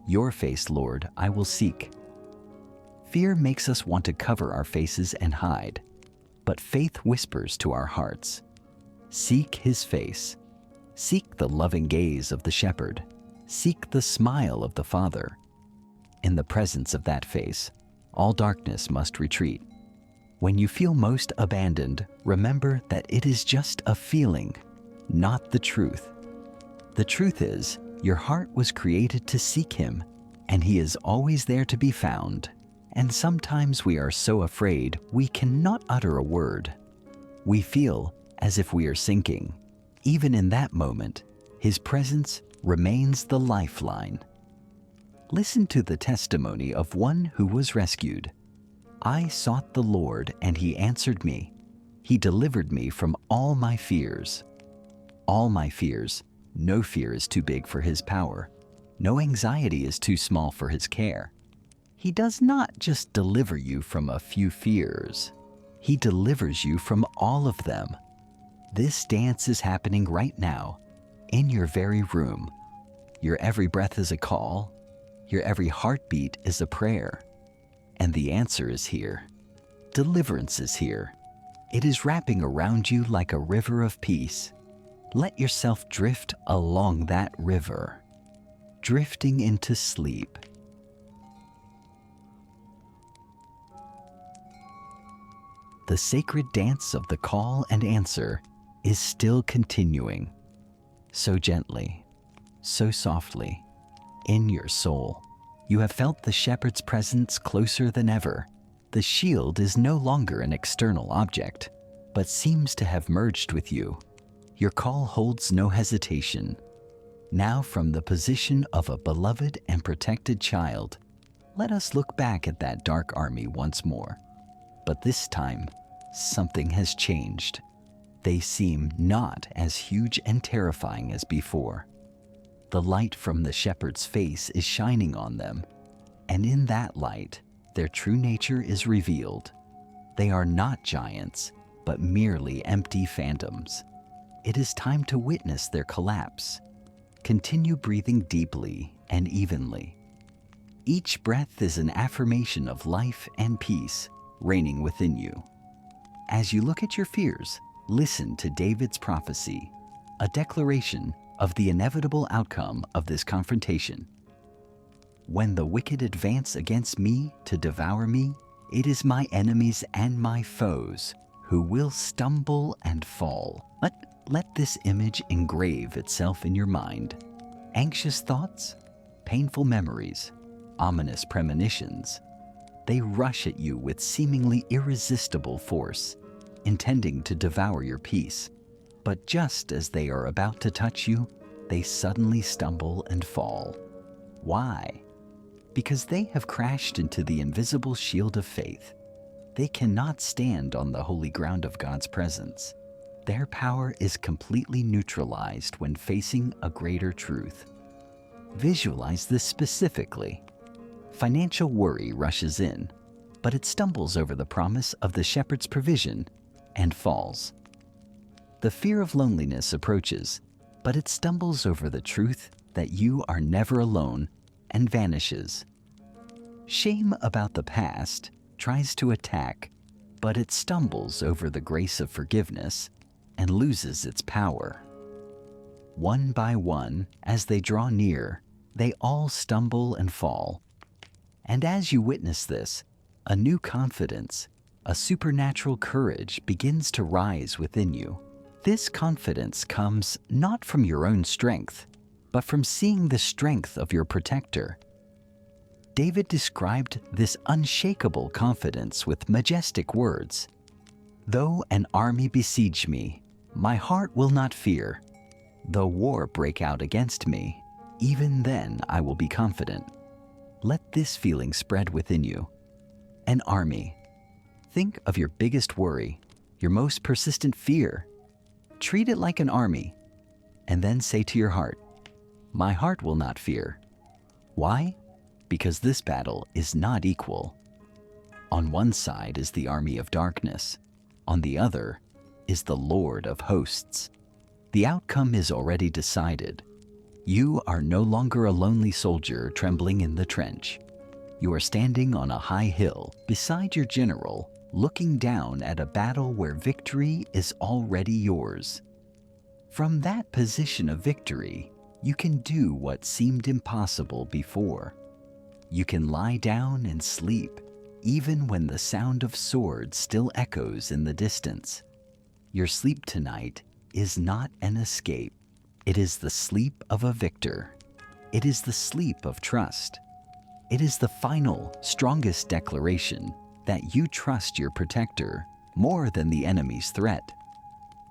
Your face, Lord, I will seek. Fear makes us want to cover our faces and hide, but faith whispers to our hearts, seek His face. Seek the loving gaze of the shepherd. Seek the smile of the Father. In the presence of that face, all darkness must retreat. When you feel most abandoned, remember that it is just a feeling, not the truth. The truth is, your heart was created to seek Him, and He is always there to be found. And sometimes we are so afraid we cannot utter a word. We feel as if we are sinking. Even in that moment, His presence remains the lifeline. Listen to the testimony of one who was rescued. I sought the Lord, and He answered me. He delivered me from all my fears. All my fears. No fear is too big for His power. No anxiety is too small for His care. He does not just deliver you from a few fears. He delivers you from all of them. This dance is happening right now, in your very room. Your every breath is a call. Your every heartbeat is a prayer. And the answer is here. Deliverance is here. It is wrapping around you like a river of peace. Let yourself drift along that river, drifting into sleep. The sacred dance of the call and answer is still continuing, so gently, so softly, in your soul. You have felt the shepherd's presence closer than ever. The shield is no longer an external object, but seems to have merged with you. Your call holds no hesitation. Now, from the position of a beloved and protected child, let us look back at that dark army once more. But this time, something has changed. They seem not as huge and terrifying as before. The light from the shepherd's face is shining on them, and in that light, their true nature is revealed. They are not giants, but merely empty phantoms. It is time to witness their collapse. Continue breathing deeply and evenly. Each breath is an affirmation of life and peace reigning within you. As you look at your fears, listen to David's prophecy, a declaration of the inevitable outcome of this confrontation. When the wicked advance against me to devour me, it is my enemies and my foes who will stumble and fall. Let this image engrave itself in your mind. Anxious thoughts, painful memories, ominous premonitions, they rush at you with seemingly irresistible force, intending to devour your peace. But just as they are about to touch you, they suddenly stumble and fall. Why? Because they have crashed into the invisible shield of faith. They cannot stand on the holy ground of God's presence. Their power is completely neutralized when facing a greater truth. Visualize this specifically. Financial worry rushes in, but it stumbles over the promise of the shepherd's provision and falls. The fear of loneliness approaches, but it stumbles over the truth that you are never alone and vanishes. Shame about the past tries to attack, but it stumbles over the grace of forgiveness and loses its power. One by one, as they draw near, they all stumble and fall. And as you witness this, a new confidence, a supernatural courage begins to rise within you. This confidence comes not from your own strength, but from seeing the strength of your protector. David described this unshakable confidence with majestic words. Though an army besiege me, my heart will not fear. Though war break out against me, even then I will be confident. Let this feeling spread within you. An army. Think of your biggest worry, your most persistent fear. Treat it like an army, and then say to your heart, my heart will not fear. Why? Because this battle is not equal. On one side is the army of darkness. On the other is the Lord of hosts. The outcome is already decided. You are no longer a lonely soldier trembling in the trench. You are standing on a high hill beside your general, looking down at a battle where victory is already yours. From that position of victory, you can do what seemed impossible before. You can lie down and sleep, even when the sound of swords still echoes in the distance. Your sleep tonight is not an escape. It is the sleep of a victor. It is the sleep of trust. It is the final, strongest declaration that you trust your protector more than the enemy's threat.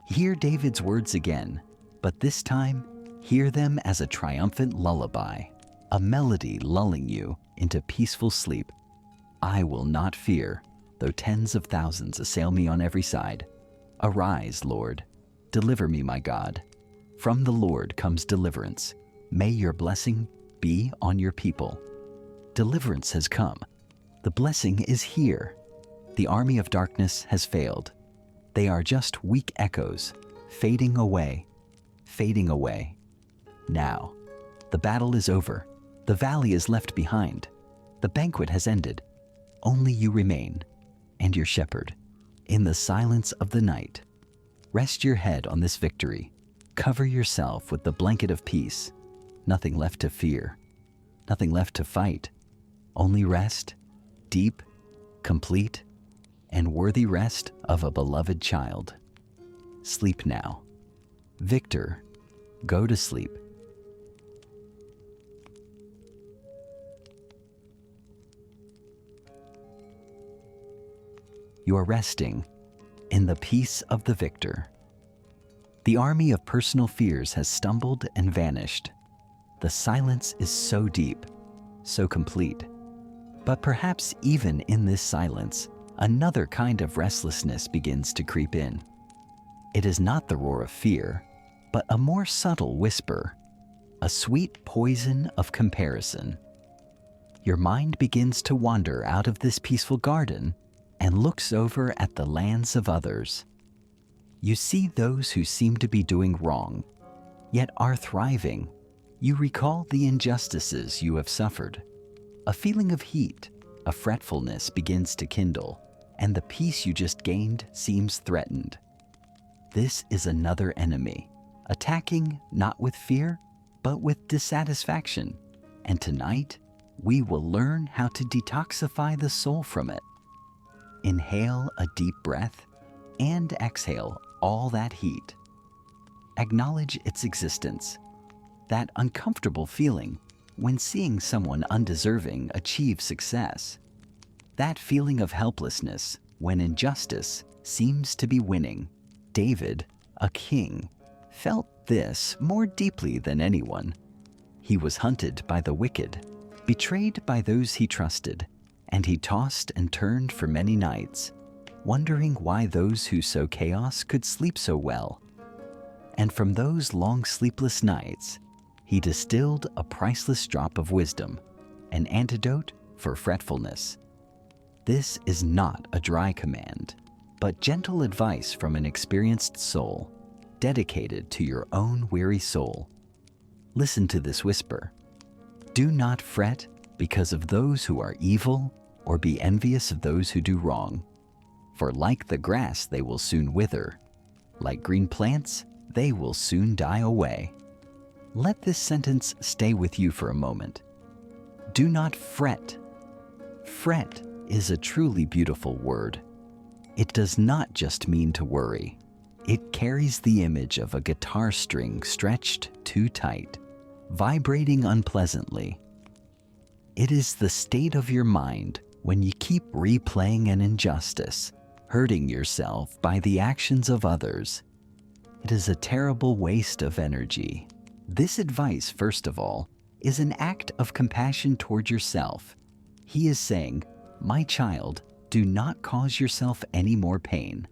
Hear David's words again, but this time, hear them as a triumphant lullaby, a melody lulling you into peaceful sleep. I will not fear, though tens of thousands assail me on every side. Arise, Lord. Deliver me, my God. From the Lord comes deliverance. May your blessing be on your people. Deliverance has come. The blessing is here. The army of darkness has failed. They are just weak echoes, fading away, fading away. Now, the battle is over. The valley is left behind. The banquet has ended. Only you remain, and your shepherd. In the silence of the night, rest your head on this victory. Cover yourself with the blanket of peace. Nothing left to fear. Nothing left to fight. Only rest, deep, complete, and worthy rest of a beloved child. Sleep now. Victor, go to sleep. You are resting in the peace of the victor. The army of personal fears has stumbled and vanished. The silence is so deep, so complete. But perhaps even in this silence, another kind of restlessness begins to creep in. It is not the roar of fear, but a more subtle whisper, a sweet poison of comparison. Your mind begins to wander out of this peaceful garden and looks over at the lands of others. You see those who seem to be doing wrong, yet are thriving. You recall the injustices you have suffered. A feeling of heat, a fretfulness begins to kindle, and the peace you just gained seems threatened. This is another enemy, attacking not with fear, but with dissatisfaction. And tonight, we will learn how to detoxify the soul from it. Inhale a deep breath and exhale all that heat. Acknowledge its existence, that uncomfortable feeling when seeing someone undeserving achieve success. That feeling of helplessness when injustice seems to be winning. David, a king, felt this more deeply than anyone. He was hunted by the wicked, betrayed by those he trusted, and he tossed and turned for many nights, wondering why those who sow chaos could sleep so well. And from those long sleepless nights, he distilled a priceless drop of wisdom, an antidote for fretfulness. This is not a dry command, but gentle advice from an experienced soul, dedicated to your own weary soul. Listen to this whisper. Do not fret because of those who are evil, or be envious of those who do wrong. For like the grass they will soon wither, like green plants they will soon die away. Let this sentence stay with you for a moment. Do not fret. Fret is a truly beautiful word. It does not just mean to worry. It carries the image of a guitar string stretched too tight, vibrating unpleasantly. It is the state of your mind when you keep replaying an injustice, hurting yourself by the actions of others. It is a terrible waste of energy. This advice, first of all, is an act of compassion toward yourself. He is saying, my child, do not cause yourself any more pain.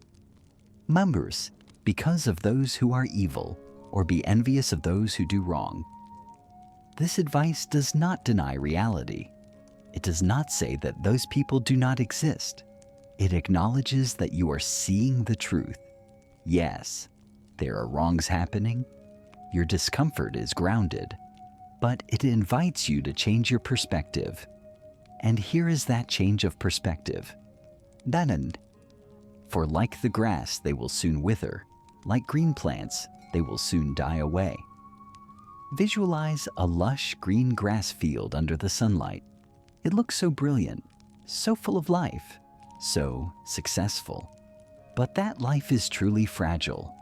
Members, because of those who are evil, or be envious of those who do wrong. This advice does not deny reality. It does not say that those people do not exist. It acknowledges that you are seeing the truth. Yes, there are wrongs happening. Your discomfort is grounded, but it invites you to change your perspective. And here is that change of perspective. Danand. For like the grass, they will soon wither. Like green plants, they will soon die away. Visualize a lush green grass field under the sunlight. It looks so brilliant, so full of life, so successful. But that life is truly fragile.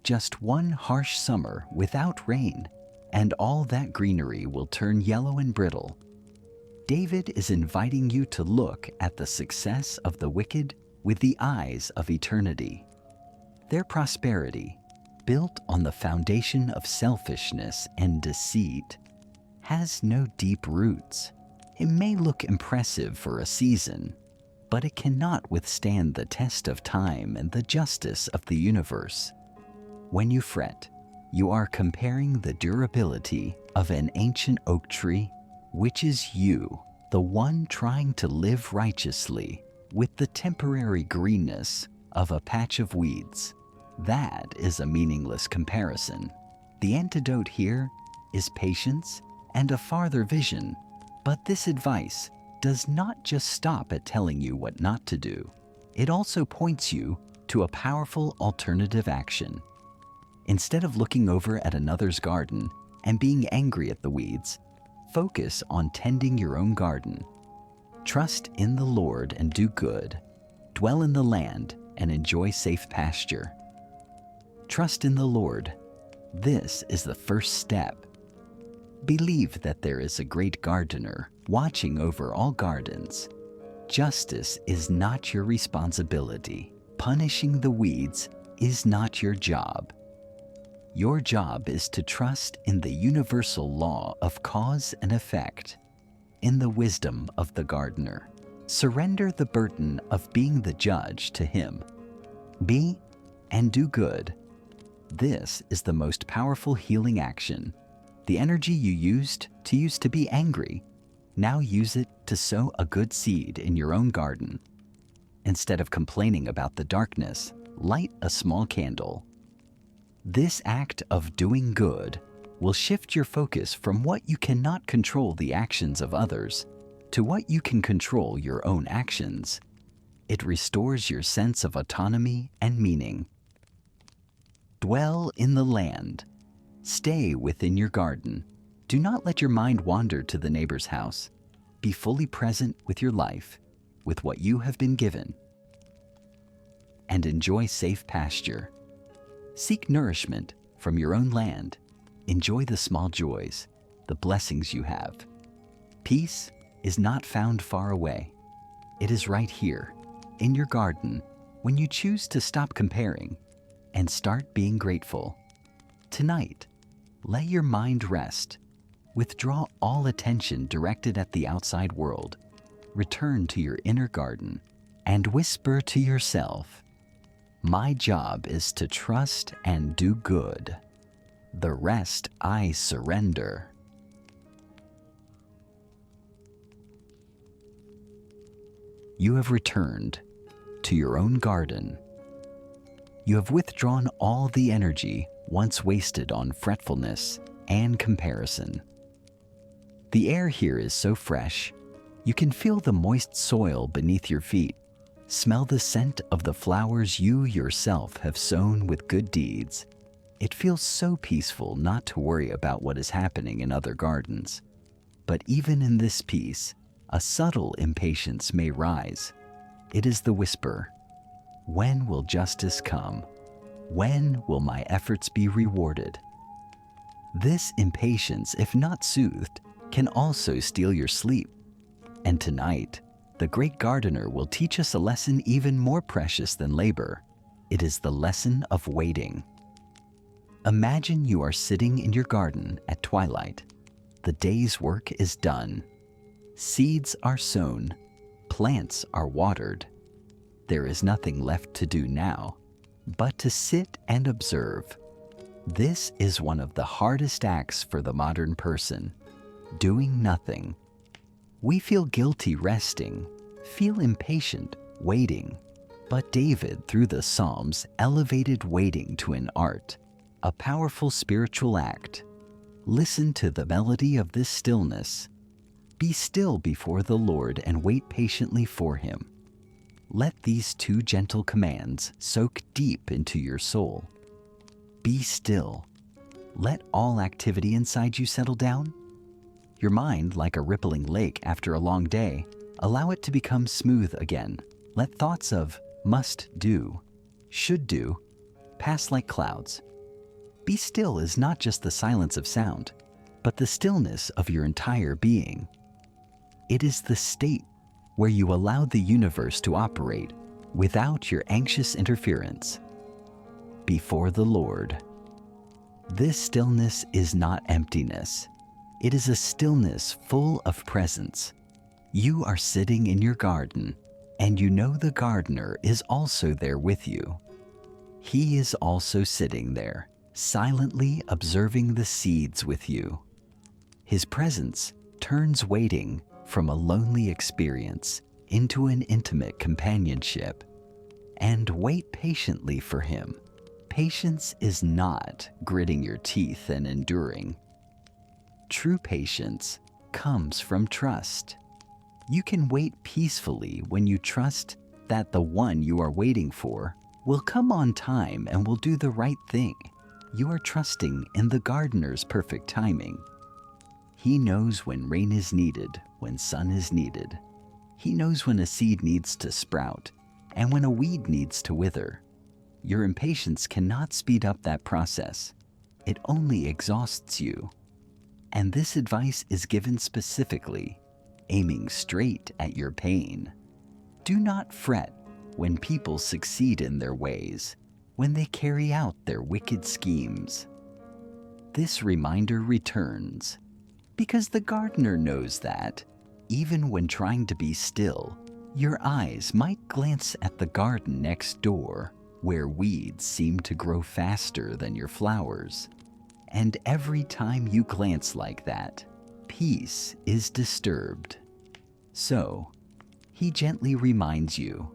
Just one harsh summer without rain, and all that greenery will turn yellow and brittle. David is inviting you to look at the success of the wicked with the eyes of eternity. Their prosperity, built on the foundation of selfishness and deceit, has no deep roots. It may look impressive for a season, but it cannot withstand the test of time and the justice of the universe. When you fret, you are comparing the durability of an ancient oak tree, which is you, the one trying to live righteously, with the temporary greenness of a patch of weeds. That is a meaningless comparison. The antidote here is patience and a farther vision, but this advice does not just stop at telling you what not to do. It also points you to a powerful alternative action. Instead of looking over at another's garden and being angry at the weeds, focus on tending your own garden. Trust in the Lord and do good. Dwell in the land and enjoy safe pasture. Trust in the Lord. This is the first step. Believe that there is a great gardener watching over all gardens. Justice is not your responsibility. Punishing the weeds is not your job. Your job is to trust in the universal law of cause and effect, in the wisdom of the gardener. Surrender the burden of being the judge to him. Be and do good. This is the most powerful healing action. The energy you used to be angry, now use it to sow a good seed in your own garden. Instead of complaining about the darkness, light a small candle. This act of doing good will shift your focus from what you cannot control, the actions of others, to what you can control your own actions. It restores your sense of autonomy and meaning. Dwell in the land. Stay within your garden. Do not let your mind wander to the neighbor's house. Be fully present with your life, with what you have been given, and enjoy safe pasture. Seek nourishment from your own land. Enjoy the small joys, the blessings you have. Peace is not found far away. It is right here, in your garden, when you choose to stop comparing and start being grateful. Tonight, let your mind rest. Withdraw all attention directed at the outside world. Return to your inner garden and whisper to yourself, "My job is to trust and do good. The rest I surrender." You have returned to your own garden. You have withdrawn all the energy once wasted on fretfulness and comparison. The air here is so fresh, you can feel the moist soil beneath your feet, smell the scent of the flowers you yourself have sown with good deeds. It feels so peaceful not to worry about what is happening in other gardens. But even in this peace, a subtle impatience may rise. It is the whisper, "When will justice come? When will my efforts be rewarded?" This impatience, if not soothed, can also steal your sleep. And tonight, the great gardener will teach us a lesson even more precious than labor. It is the lesson of waiting. Imagine you are sitting in your garden at twilight. The day's work is done. Seeds are sown. Plants are watered. There is nothing left to do now but to sit and observe. This is one of the hardest acts for the modern person, doing nothing. We feel guilty resting, feel impatient waiting. But David, through the Psalms, elevated waiting to an art, a powerful spiritual act. Listen to the melody of this stillness. Be still before the Lord and wait patiently for Him. Let these two gentle commands soak deep into your soul. Be still. Let all activity inside you settle down. Your mind, like a rippling lake after a long day, allow it to become smooth again. Let thoughts of must do, should do, pass like clouds. Be still is not just the silence of sound, but the stillness of your entire being. It is the state where you allow the universe to operate without your anxious interference. Before the Lord. This stillness is not emptiness. It is a stillness full of presence. You are sitting in your garden, and you know the gardener is also there with you. He is also sitting there, silently observing the seeds with you. His presence turns waiting from a lonely experience into an intimate companionship. And wait patiently for Him. Patience is not gritting your teeth and enduring. True patience comes from trust. You can wait peacefully when you trust that the one you are waiting for will come on time and will do the right thing. You are trusting in the gardener's perfect timing. He knows when rain is needed, when sun is needed. He knows when a seed needs to sprout and when a weed needs to wither. Your impatience cannot speed up that process. It only exhausts you. And this advice is given specifically, aiming straight at your pain. Do not fret when people succeed in their ways, when they carry out their wicked schemes. This reminder returns because the gardener knows that, even when trying to be still, your eyes might glance at the garden next door, where weeds seem to grow faster than your flowers. And every time you glance like that, peace is disturbed. So, He gently reminds you,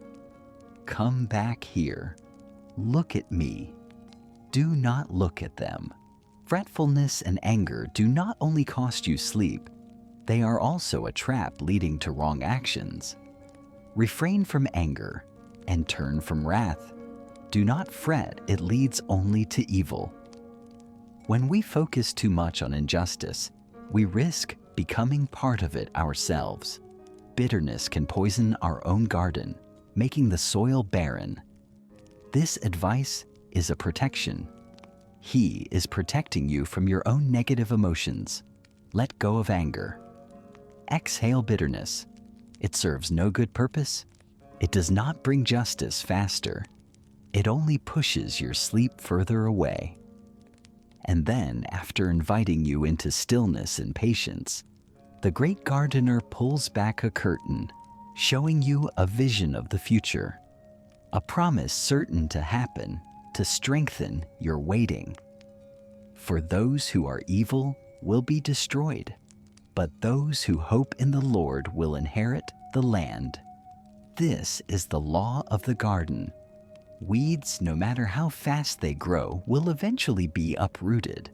"Come back here. Look at me. Do not look at them." Fretfulness and anger do not only cost you sleep, they are also a trap leading to wrong actions. Refrain from anger and turn from wrath. Do not fret, it leads only to evil. When we focus too much on injustice, we risk becoming part of it ourselves. Bitterness can poison our own garden, making the soil barren. This advice is a protection. He is protecting you from your own negative emotions. Let go of anger. Exhale bitterness. It serves no good purpose. It does not bring justice faster. It only pushes your sleep further away. And then, after inviting you into stillness and patience, the great gardener pulls back a curtain, showing you a vision of the future, a promise certain to happen to strengthen your waiting. For those who are evil will be destroyed, but those who hope in the Lord will inherit the land. This is the law of the garden. Weeds, no matter how fast they grow, will eventually be uprooted.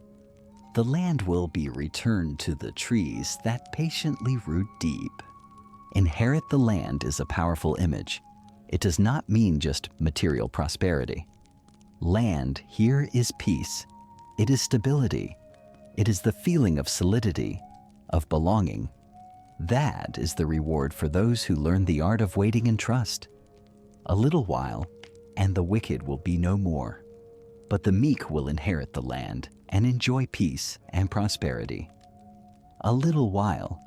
The land will be returned to the trees that patiently root deep. Inherit the land is a powerful image. It does not mean just material prosperity. Land here is peace. It is stability. It is the feeling of solidity, of belonging. That is the reward for those who learn the art of waiting and trust. A little while, and the wicked will be no more. But the meek will inherit the land and enjoy peace and prosperity. A little while.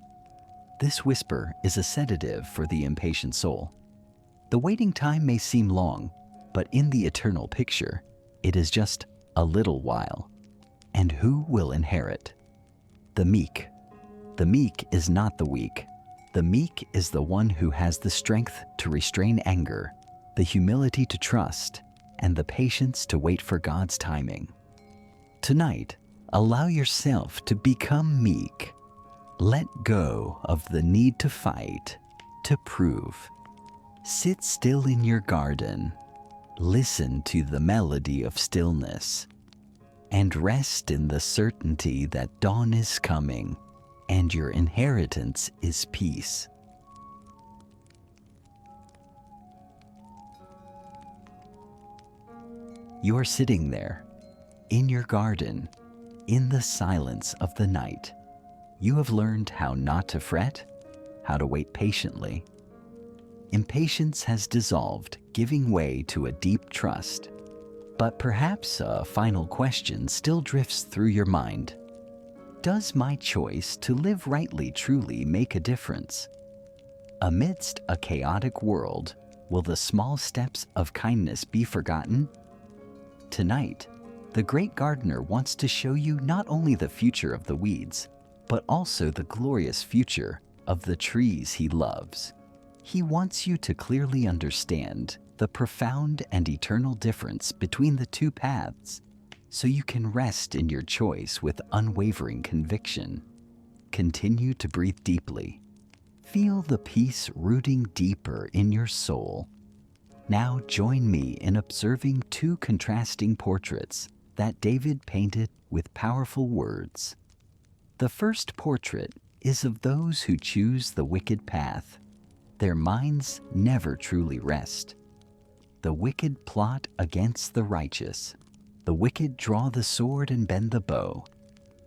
This whisper is a sedative for the impatient soul. The waiting time may seem long, but in the eternal picture, it is just a little while. And who will inherit? The meek. The meek is not the weak. The meek is the one who has the strength to restrain anger, the humility to trust, and the patience to wait for God's timing. Tonight, allow yourself to become meek. Let go of the need to fight, to prove. Sit still in your garden. Listen to the melody of stillness, and rest in the certainty that dawn is coming, and your inheritance is peace. You are sitting there, in your garden, in the silence of the night. You have learned how not to fret, how to wait patiently. Impatience has dissolved, giving way to a deep trust. But perhaps a final question still drifts through your mind. Does my choice to live rightly truly make a difference? Amidst a chaotic world, will the small steps of kindness be forgotten? Tonight, the great gardener wants to show you not only the future of the weeds, but also the glorious future of the trees he loves. He wants you to clearly understand the profound and eternal difference between the two paths, so you can rest in your choice with unwavering conviction. Continue to breathe deeply. Feel the peace rooting deeper in your soul. Now join me in observing two contrasting portraits that David painted with powerful words. The first portrait is of those who choose the wicked path. Their minds never truly rest. The wicked plot against the righteous. The wicked draw the sword and bend the bow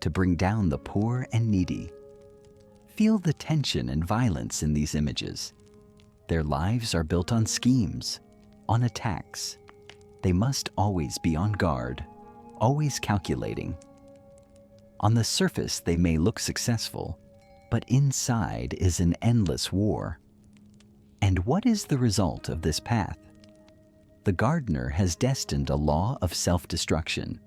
to bring down the poor and needy. Feel the tension and violence in these images. Their lives are built on schemes, on attacks. They must always be on guard, always calculating. On the surface, they may look successful, but inside is an endless war. And what is the result of this path? The gardener has destined a law of self-destruction,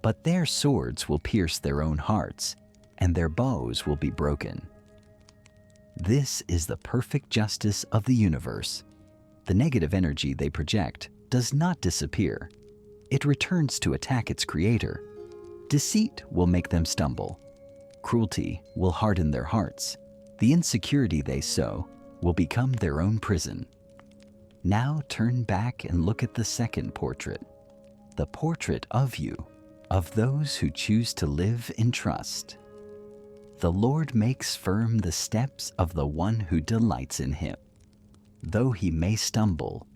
but their swords will pierce their own hearts, and their bows will be broken. This is the perfect justice of the universe. The negative energy they project does not disappear. It returns to attack its creator. Deceit will make them stumble. Cruelty will harden their hearts. The insecurity they sow will become their own prison. Now turn back and look at the second portrait, the portrait of you, of those who choose to live in trust. The Lord makes firm the steps of the one who delights in him. Though he may stumble,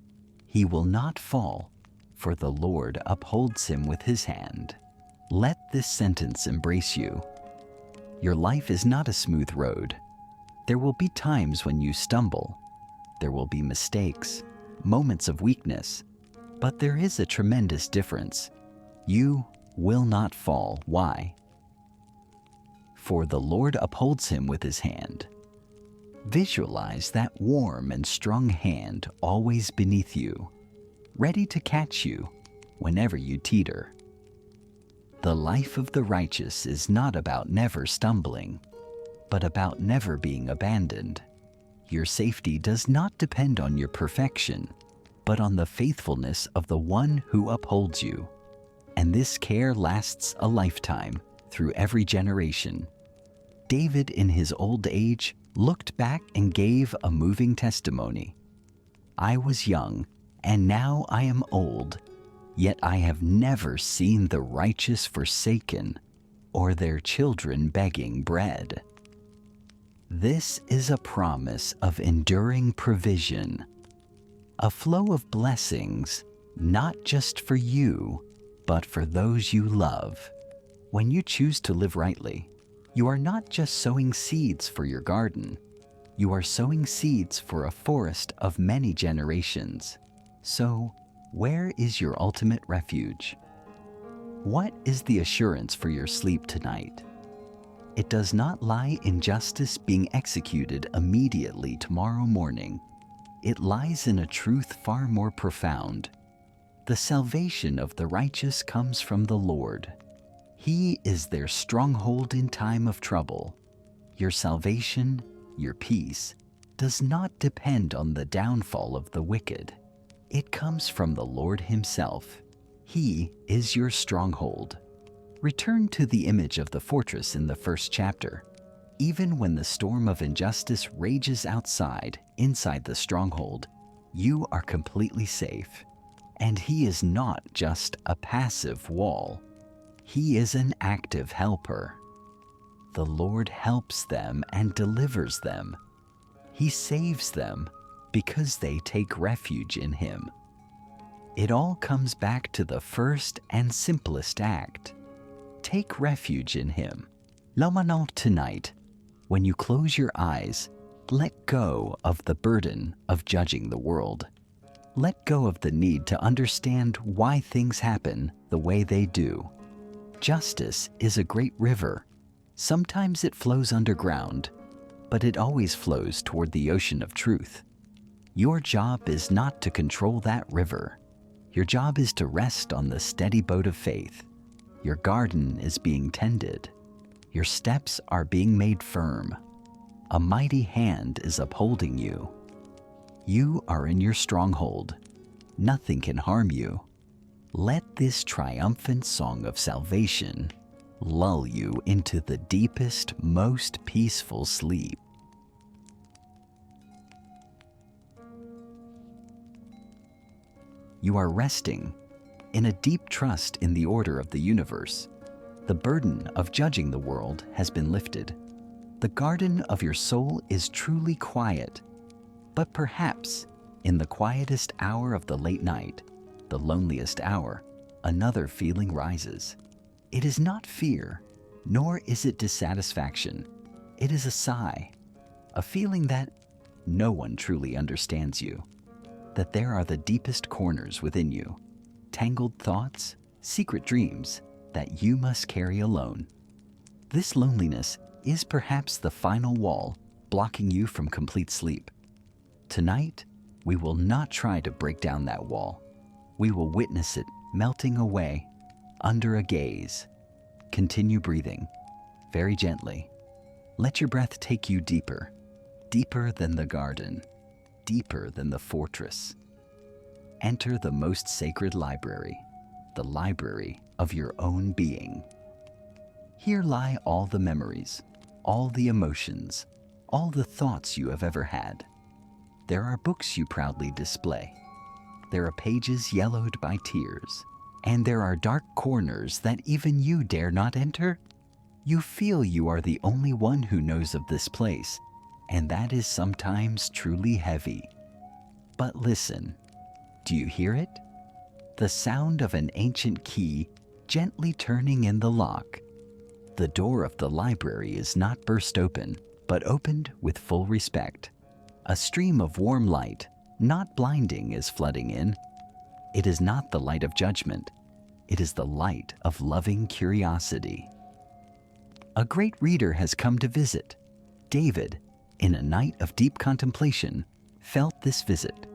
he will not fall, for the Lord upholds him with his hand. Let this sentence embrace you. Your life is not a smooth road. There will be times when you stumble. There will be mistakes, moments of weakness, but there is a tremendous difference. You will not fall. Why? For the Lord upholds him with his hand. Visualize that warm and strong hand always beneath you, ready to catch you whenever you teeter. The life of the righteous is not about never stumbling, but about never being abandoned. Your safety does not depend on your perfection, but on the faithfulness of the one who upholds you. And this care lasts a lifetime through every generation. David, in his old age, looked back and gave a moving testimony. I was young, and now I am old, yet I have never seen the righteous forsaken, or their children begging bread. This is a promise of enduring provision, a flow of blessings, not just for you, but for those you love. When you choose to live rightly, you are not just sowing seeds for your garden, you are sowing seeds for a forest of many generations. So, where is your ultimate refuge? What is the assurance for your sleep tonight? It does not lie in justice being executed immediately tomorrow morning. It lies in a truth far more profound. The salvation of the righteous comes from the Lord. He is their stronghold in time of trouble. Your salvation, your peace, does not depend on the downfall of the wicked. It comes from the Lord himself. He is your stronghold. Return to the image of the fortress in the first chapter. Even when the storm of injustice rages outside, inside the stronghold, you are completely safe. And he is not just a passive wall. He is an active helper. The Lord helps them and delivers them. He saves them because they take refuge in him. It all comes back to the first and simplest act. Take refuge in him. Maintenant tonight, when you close your eyes, let go of the burden of judging the world. Let go of the need to understand why things happen the way they do. Justice is a great river. Sometimes it flows underground, but it always flows toward the ocean of truth. Your job is not to control that river. Your job is to rest on the steady boat of faith. Your garden is being tended. Your steps are being made firm. A mighty hand is upholding you. You are in your stronghold. Nothing can harm you. Let this triumphant song of salvation lull you into the deepest, most peaceful sleep. You are resting in a deep trust in the order of the universe. The burden of judging the world has been lifted. The garden of your soul is truly quiet, but perhaps in the quietest hour of the late night, the loneliest hour, another feeling rises. It is not fear, nor is it dissatisfaction. It is a sigh, a feeling that no one truly understands you, that there are the deepest corners within you, tangled thoughts, secret dreams that you must carry alone. This loneliness is perhaps the final wall blocking you from complete sleep. Tonight, we will not try to break down that wall. We will witness it melting away under a gaze. Continue breathing very gently. Let your breath take you deeper, deeper than the garden, deeper than the fortress. Enter the most sacred library, the library of your own being. Here lie all the memories, all the emotions, all the thoughts you have ever had. There are books you proudly display. There are pages yellowed by tears, and there are dark corners that even you dare not enter. You feel you are the only one who knows of this place, and that is sometimes truly heavy. But listen, do you hear it? The sound of an ancient key gently turning in the lock. The door of the library is not burst open, but opened with full respect. A stream of warm light, not blinding, is flooding in. It is not the light of judgment. It is the light of loving curiosity. A great reader has come to visit. David, in a night of deep contemplation, felt this visit,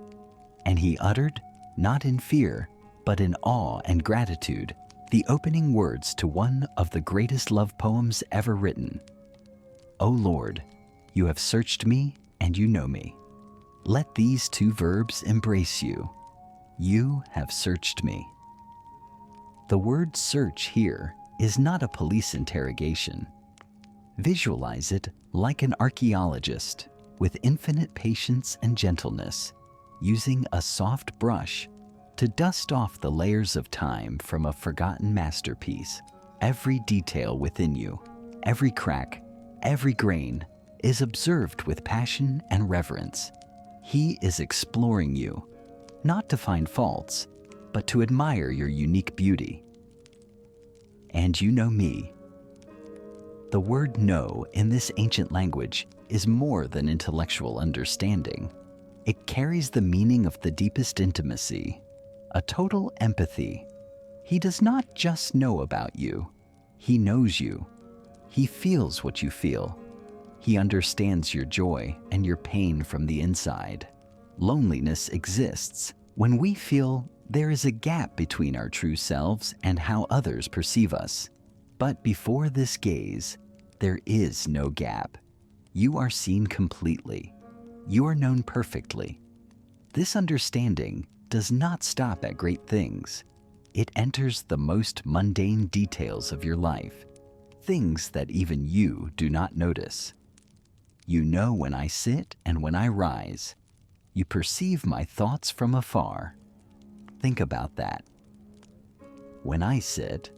and he uttered, not in fear, but in awe and gratitude, the opening words to one of the greatest love poems ever written. O Lord, you have searched me and you know me. Let these two verbs embrace you. You have searched me. The word search here is not a police interrogation. Visualize it like an archaeologist with infinite patience and gentleness, using a soft brush to dust off the layers of time from a forgotten masterpiece. Every detail within you, every crack, every grain, is observed with passion and reverence. He is exploring you, not to find faults, but to admire your unique beauty. And you know me. The word know in this ancient language is more than intellectual understanding. It carries the meaning of the deepest intimacy, a total empathy. He does not just know about you. He knows you. He feels what you feel. He understands your joy and your pain from the inside. Loneliness exists when we feel there is a gap between our true selves and how others perceive us. But before this gaze, there is no gap. You are seen completely. You are known perfectly. This understanding does not stop at great things. It enters the most mundane details of your life, things that even you do not notice. You know when I sit and when I rise. You perceive my thoughts from afar. Think about that. When I sit,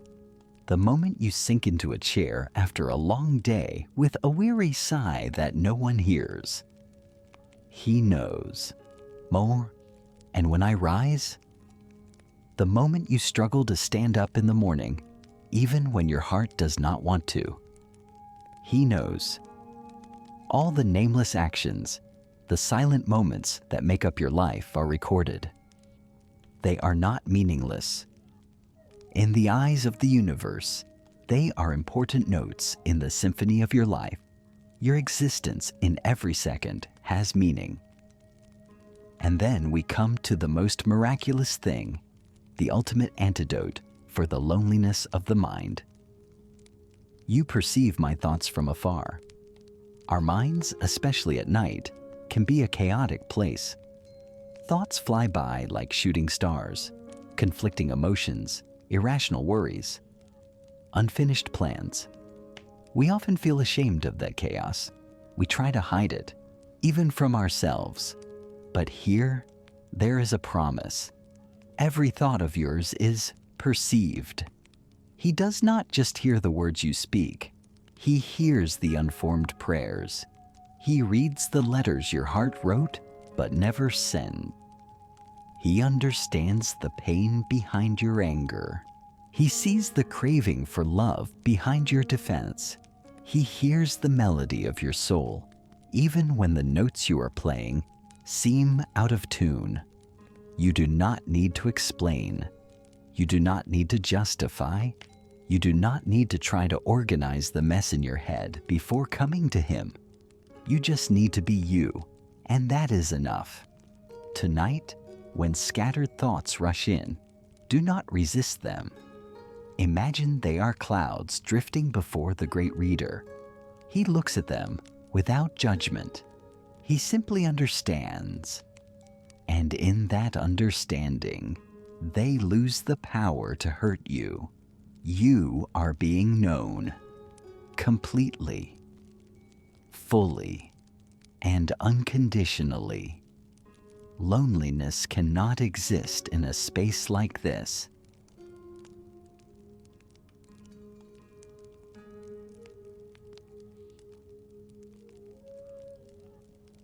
the moment you sink into a chair after a long day with a weary sigh that no one hears, he knows. More, and when I rise, the moment you struggle to stand up in the morning, even when your heart does not want to, he knows. All the nameless actions, the silent moments that make up your life are recorded. They are not meaningless. In the eyes of the universe, they are important notes in the symphony of your life. Your existence in every second has meaning. And then we come to the most miraculous thing, the ultimate antidote for the loneliness of the mind. You perceive my thoughts from afar. Our minds, especially at night, can be a chaotic place. Thoughts fly by like shooting stars, conflicting emotions, irrational worries, unfinished plans. We often feel ashamed of that chaos. We try to hide it, even from ourselves. But here, there is a promise. Every thought of yours is perceived. He does not just hear the words you speak. He hears the unformed prayers. He reads the letters your heart wrote but never sent. He understands the pain behind your anger. He sees the craving for love behind your defense. He hears the melody of your soul, even when the notes you are playing seem out of tune. You do not need to explain. You do not need to justify. You do not need to try to organize the mess in your head before coming to him. You just need to be you, and that is enough. Tonight, when scattered thoughts rush in, do not resist them. Imagine they are clouds drifting before the great reader. He looks at them without judgment. He simply understands. And in that understanding, they lose the power to hurt you. You are being known completely, fully, and unconditionally. Loneliness cannot exist in a space like this.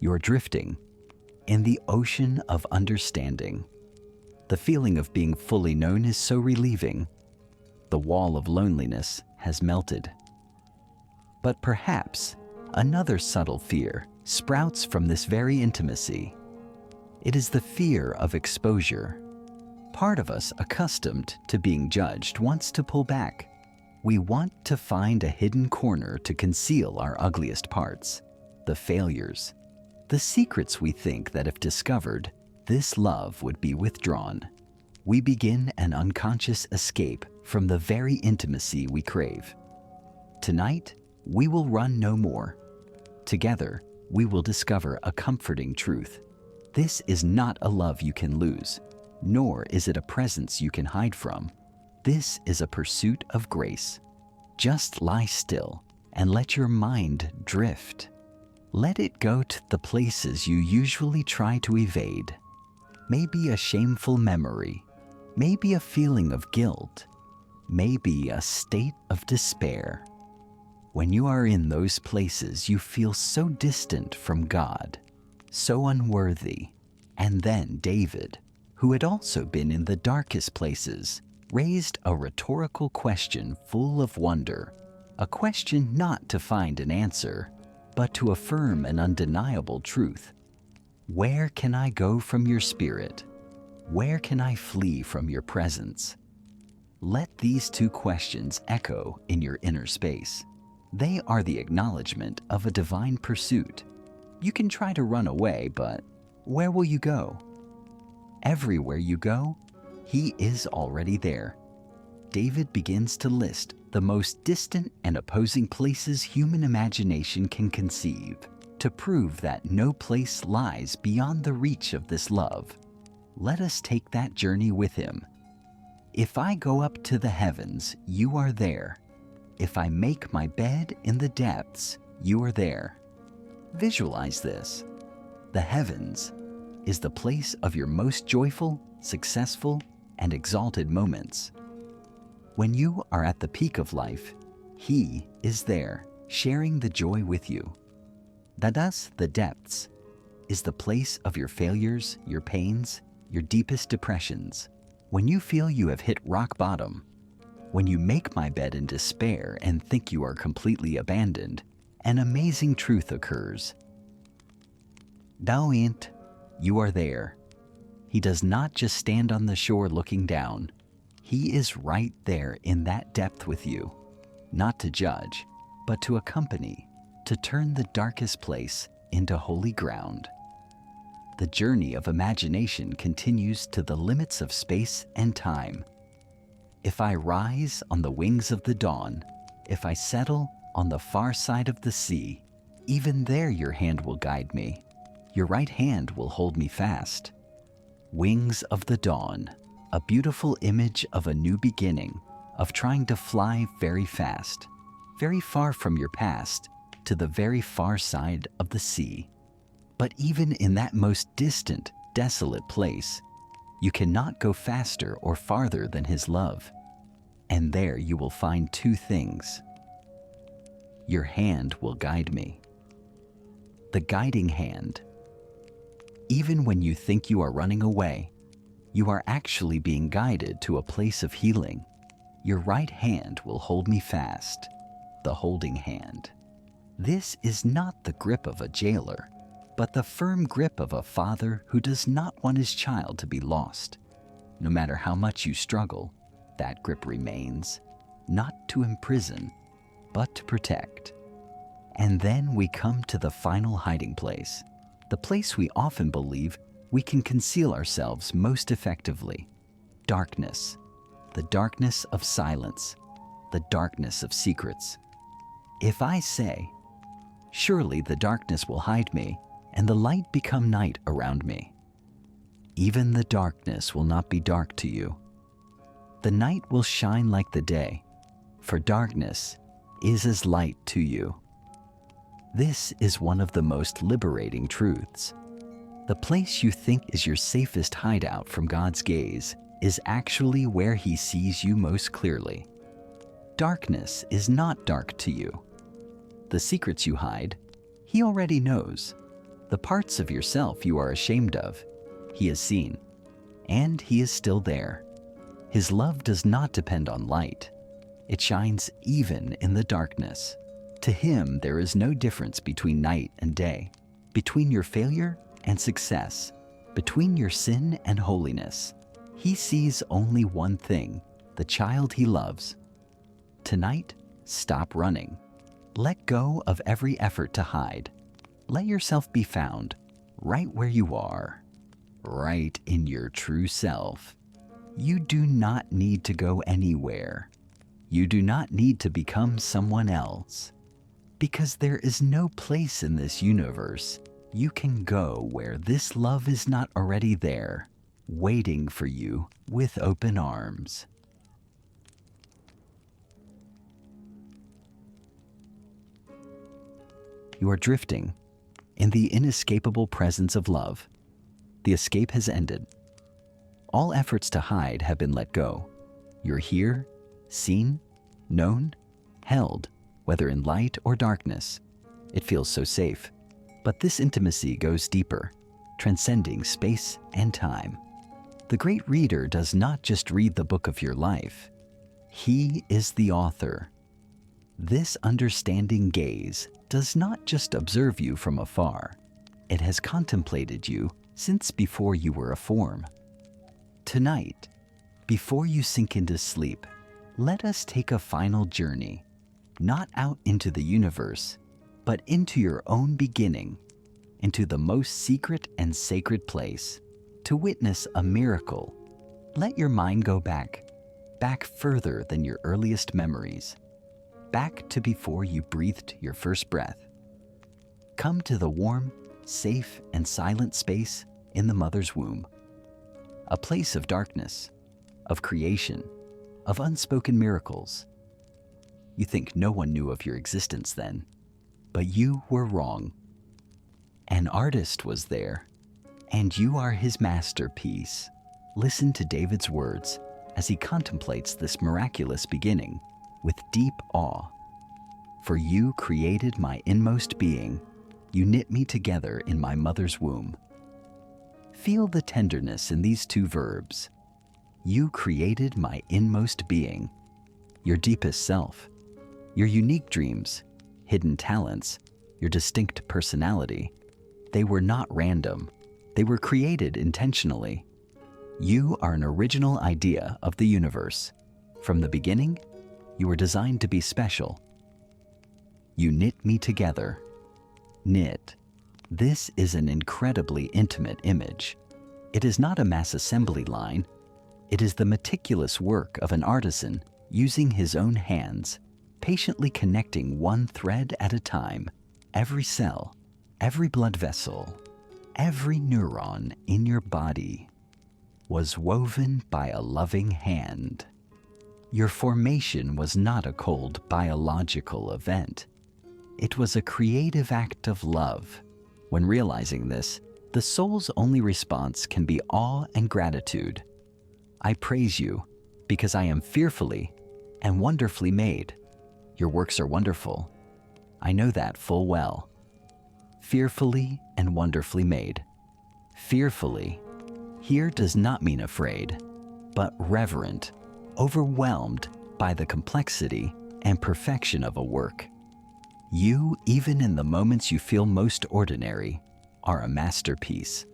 You're drifting in the ocean of understanding. The feeling of being fully known is so relieving. The wall of loneliness has melted. But perhaps another subtle fear sprouts from this very intimacy. It is the fear of exposure. Part of us, accustomed to being judged, wants to pull back. We want to find a hidden corner to conceal our ugliest parts, the failures, the secrets we think that if discovered, this love would be withdrawn. We begin an unconscious escape from the very intimacy we crave. Tonight, we will run no more. Together, we will discover a comforting truth. This is not a love you can lose, nor is it a presence you can hide from. This is a pursuit of grace. Just lie still and let your mind drift. Let it go to the places you usually try to evade. Maybe a shameful memory, maybe a feeling of guilt, maybe a state of despair. When you are in those places, you feel so distant from God, so unworthy. And then David, who had also been in the darkest places, raised a rhetorical question full of wonder, a question not to find an answer, but to affirm an undeniable truth. Where can I go from your spirit? Where can I flee from your presence? Let these two questions echo in your inner space. They are the acknowledgement of a divine pursuit. You can try to run away, but where will you go? Everywhere you go, he is already there. David begins to list the most distant and opposing places human imagination can conceive, to prove that no place lies beyond the reach of this love. Let us take that journey with him. If I go up to the heavens, you are there. If I make my bed in the depths, you are there. Visualize this. The heavens is the place of your most joyful, successful, and exalted moments. When you are at the peak of life, he is there, sharing the joy with you. Thus, the depths is the place of your failures, your pains, your deepest depressions. When you feel you have hit rock bottom, when you make my bed in despair and think you are completely abandoned, an amazing truth occurs. Dauint, you are there. He does not just stand on the shore looking down. He is right there in that depth with you, not to judge, but to accompany, to turn the darkest place into holy ground. The journey of imagination continues to the limits of space and time. If I rise on the wings of the dawn, if I settle on the far side of the sea, even there your hand will guide me. Your right hand will hold me fast. Wings of the dawn, a beautiful image of a new beginning, of trying to fly very fast, very far from your past, to the very far side of the sea. But even in that most distant, desolate place, you cannot go faster or farther than his love. And there you will find two things. Your hand will guide me. The guiding hand. Even when you think you are running away, you are actually being guided to a place of healing. Your right hand will hold me fast, the holding hand. This is not the grip of a jailer, but the firm grip of a father who does not want his child to be lost. No matter how much you struggle, that grip remains, not to imprison, but to protect. And then we come to the final hiding place, the place we often believe we can conceal ourselves most effectively. Darkness, the darkness of silence, the darkness of secrets. If I say, surely the darkness will hide me, and the light become night around me. Even the darkness will not be dark to you. The night will shine like the day, for darkness is as light to you. This is one of the most liberating truths. The place you think is your safest hideout from God's gaze is actually where he sees you most clearly. Darkness is not dark to you. The secrets you hide, he already knows. The parts of yourself you are ashamed of, He has seen, and He is still there. His love does not depend on light. It shines even in the darkness. To Him, there is no difference between night and day, between your failure and success, between your sin and holiness. He sees only one thing, the child He loves. Tonight, stop running. Let go of every effort to hide. Let yourself be found right where you are, right in your true self. You do not need to go anywhere. You do not need to become someone else, because there is no place in this universe you can go where this love is not already there, waiting for you with open arms. You are drifting in the inescapable presence of love. The escape has ended. All efforts to hide have been let go. You're here, seen, known, held, whether in light or darkness. It feels so safe. But this intimacy goes deeper, transcending space and time. The great reader does not just read the book of your life. He is the author. This understanding gaze does not just observe you from afar. It has contemplated you since before you were a form. Tonight, before you sink into sleep, let us take a final journey, not out into the universe, but into your own beginning, into the most secret and sacred place, to witness a miracle. Let your mind go back further than your earliest memories, back to before you breathed your first breath. Come to the warm, safe, and silent space in the mother's womb, a place of darkness, of creation, of unspoken miracles. You think no one knew of your existence then, but you were wrong. An artist was there, and you are his masterpiece. Listen to David's words as he contemplates this miraculous beginning with deep awe. For you created my inmost being. You knit me together in my mother's womb. Feel the tenderness in these two verbs. You created my inmost being, your deepest self, your unique dreams, hidden talents, your distinct personality. They were not random. They were created intentionally. You are an original idea of the universe. From the beginning, you were designed to be special. You knit me together. Knit. This is an incredibly intimate image. It is not a mass assembly line. It is the meticulous work of an artisan using his own hands, patiently connecting one thread at a time. Every cell, every blood vessel, every neuron in your body was woven by a loving hand. Your formation was not a cold biological event. It was a creative act of love. When realizing this, the soul's only response can be awe and gratitude. I praise you because I am fearfully and wonderfully made. Your works are wonderful. I know that full well. Fearfully and wonderfully made. Fearfully here does not mean afraid, but reverent, overwhelmed by the complexity and perfection of a work. You, even in the moments you feel most ordinary, are a masterpiece.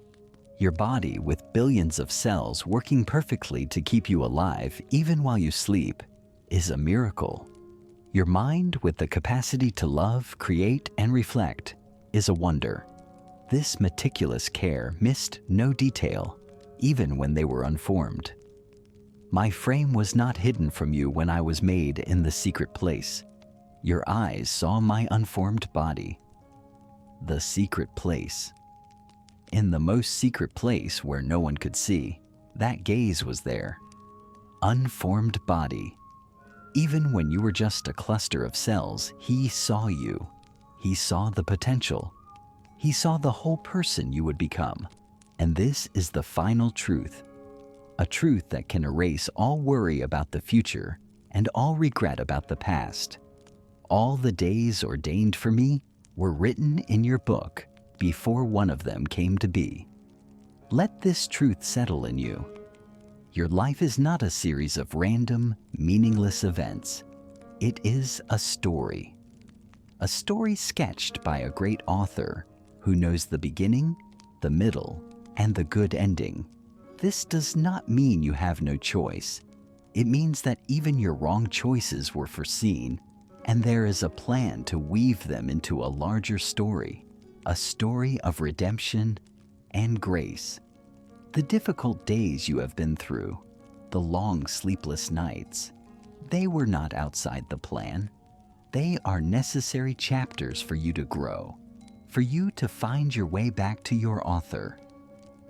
Your body, with billions of cells working perfectly to keep you alive even while you sleep, is a miracle. Your mind, with the capacity to love, create, and reflect, is a wonder. This meticulous care missed no detail, even when they were unformed. My frame was not hidden from you when I was made in the secret place. Your eyes saw my unformed body. The secret place. In the most secret place where no one could see, that gaze was there. Unformed body. Even when you were just a cluster of cells, he saw you. He saw the potential. He saw the whole person you would become. And this is the final truth. A truth that can erase all worry about the future and all regret about the past. All the days ordained for me were written in your book. before one of them came to be. Let this truth settle in you. Your life is not a series of random, meaningless events. It is a story sketched by a great author who knows the beginning, the middle, and the good ending. This does not mean you have no choice. It means that even your wrong choices were foreseen, and there is a plan to weave them into a larger story, a story of redemption and grace. The difficult days you have been through, the long sleepless nights, they were not outside the plan. They are necessary chapters for you to grow, for you to find your way back to your author.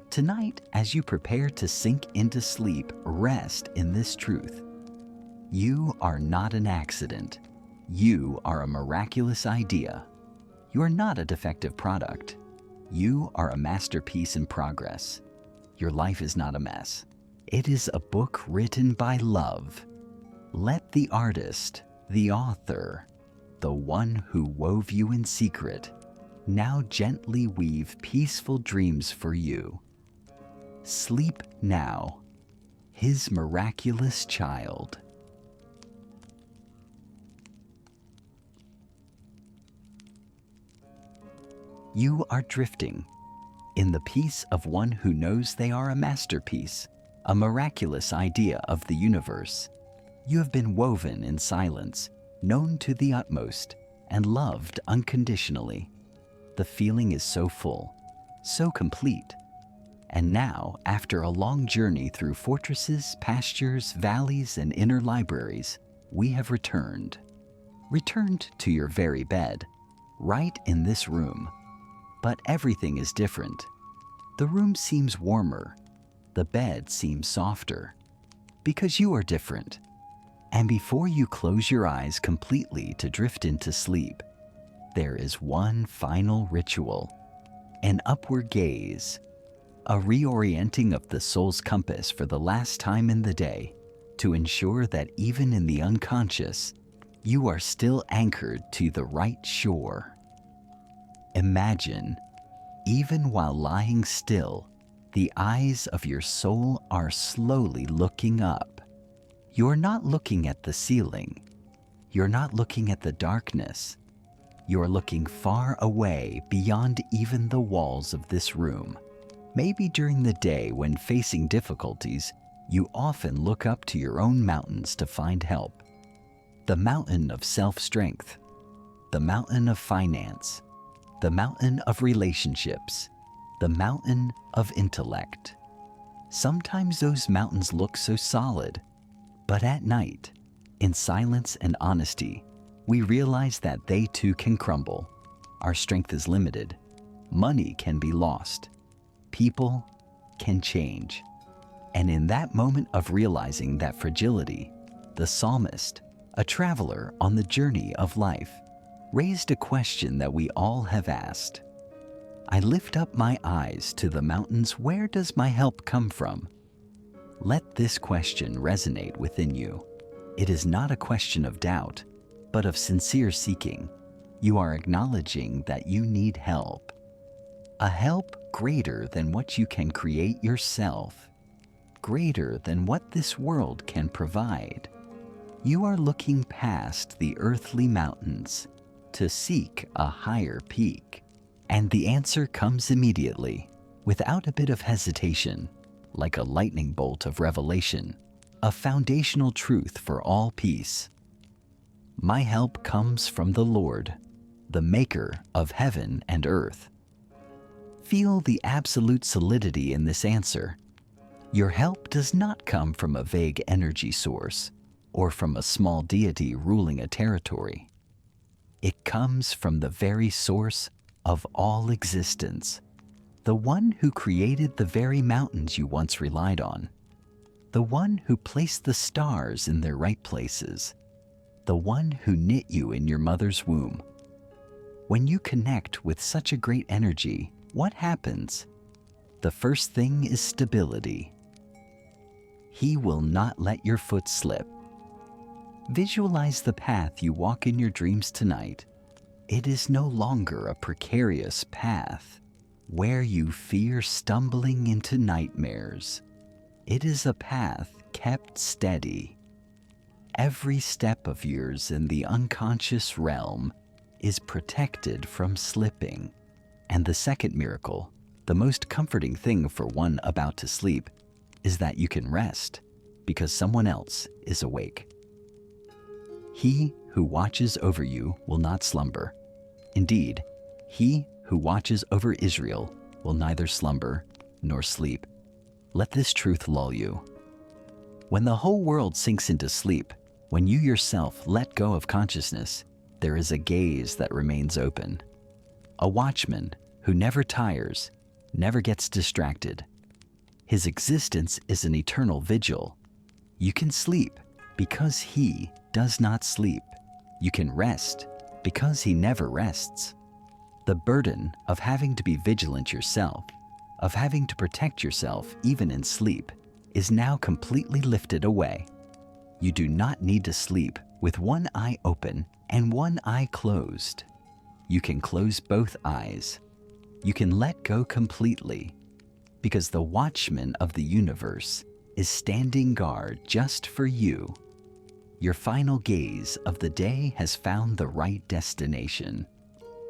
Tonight, as you prepare to sink into sleep, rest in this truth. You are not an accident. You are a miraculous idea. You are not a defective product. You are a masterpiece in progress. Your life is not a mess. It is a book written by love. Let the artist, the author, the one who wove you in secret, now gently weave peaceful dreams for you. Sleep now, his miraculous child. You are drifting in the peace of one who knows they are a masterpiece, a miraculous idea of the universe. You have been woven in silence, known to the utmost, and loved unconditionally. The feeling is so full, so complete. And now, after a long journey through fortresses, pastures, valleys, and inner libraries, we have returned. Returned to your very bed, right in this room. But everything is different. The room seems warmer. The bed seems softer. Because you are different. And before you close your eyes completely to drift into sleep, there is one final ritual, an upward gaze, a reorienting of the soul's compass for the last time in the day to ensure that even in the unconscious, you are still anchored to the right shore. Imagine, even while lying still, the eyes of your soul are slowly looking up. You're not looking at the ceiling. You're not looking at the darkness. You're looking far away beyond even the walls of this room. Maybe during the day when facing difficulties, you often look up to your own mountains to find help. The mountain of self-strength, the mountain of finance, the mountain of relationships, the mountain of intellect. Sometimes those mountains look so solid, but at night, in silence and honesty, we realize that they too can crumble. Our strength is limited. Money can be lost. People can change. And in that moment of realizing that fragility, the psalmist, a traveler on the journey of life, raised a question that we all have asked. I lift up my eyes to the mountains. Where does my help come from? Let this question resonate within you. It is not a question of doubt, but of sincere seeking. You are acknowledging that you need help. A help greater than what you can create yourself, greater than what this world can provide. You are looking past the earthly mountains to seek a higher peak. And the answer comes immediately, without a bit of hesitation, like a lightning bolt of revelation, a foundational truth for all peace. My help comes from the Lord, the maker of heaven and earth. Feel the absolute solidity in this answer. Your help does not come from a vague energy source or from a small deity ruling a territory. It comes from the very source of all existence, the one who created the very mountains you once relied on, the one who placed the stars in their right places, the one who knit you in your mother's womb. When you connect with such a great energy, what happens? The first thing is stability. He will not let your foot slip. Visualize the path you walk in your dreams tonight. It is no longer a precarious path where you fear stumbling into nightmares. It is a path kept steady. Every step of yours in the unconscious realm is protected from slipping. And the second miracle, the most comforting thing for one about to sleep, is that you can rest because someone else is awake. He who watches over you will not slumber. Indeed, he who watches over Israel will neither slumber nor sleep. Let this truth lull you. When the whole world sinks into sleep, when you yourself let go of consciousness, there is a gaze that remains open. A watchman who never tires, never gets distracted. His existence is an eternal vigil. You can sleep because he does not sleep. You can rest because he never rests. The burden of having to be vigilant yourself, of having to protect yourself even in sleep, is now completely lifted away. You do not need to sleep with one eye open and one eye closed. You can close both eyes. You can let go completely, because the watchman of the universe is standing guard just for you. Your final gaze of the day has found the right destination.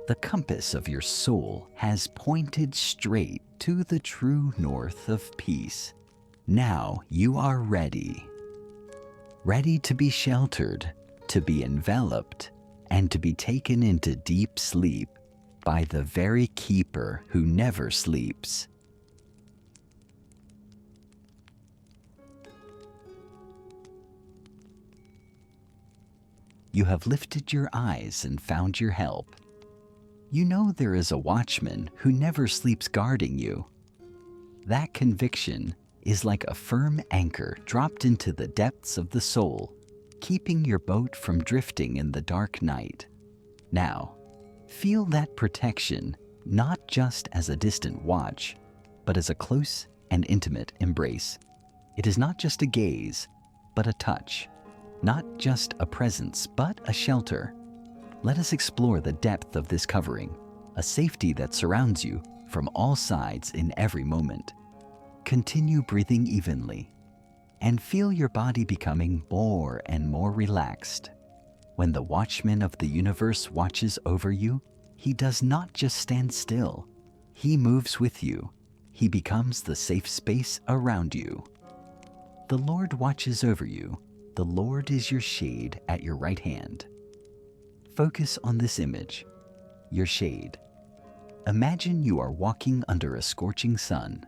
The compass of your soul has pointed straight to the true north of peace. Now you are ready. Ready to be sheltered, to be enveloped, and to be taken into deep sleep by the very keeper who never sleeps. You have lifted your eyes and found your help. You know there is a watchman who never sleeps guarding you. That conviction is like a firm anchor dropped into the depths of the soul, keeping your boat from drifting in the dark night. Now, feel that protection not just as a distant watch, but as a close and intimate embrace. It is not just a gaze, but a touch. Not just a presence, but a shelter. Let us explore the depth of this covering, a safety that surrounds you from all sides in every moment. Continue breathing evenly and feel your body becoming more and more relaxed. When the watchman of the universe watches over you, he does not just stand still. He moves with you. He becomes the safe space around you. The Lord watches over you. The Lord is your shade at your right hand. Focus on this image, your shade. Imagine you are walking under a scorching sun.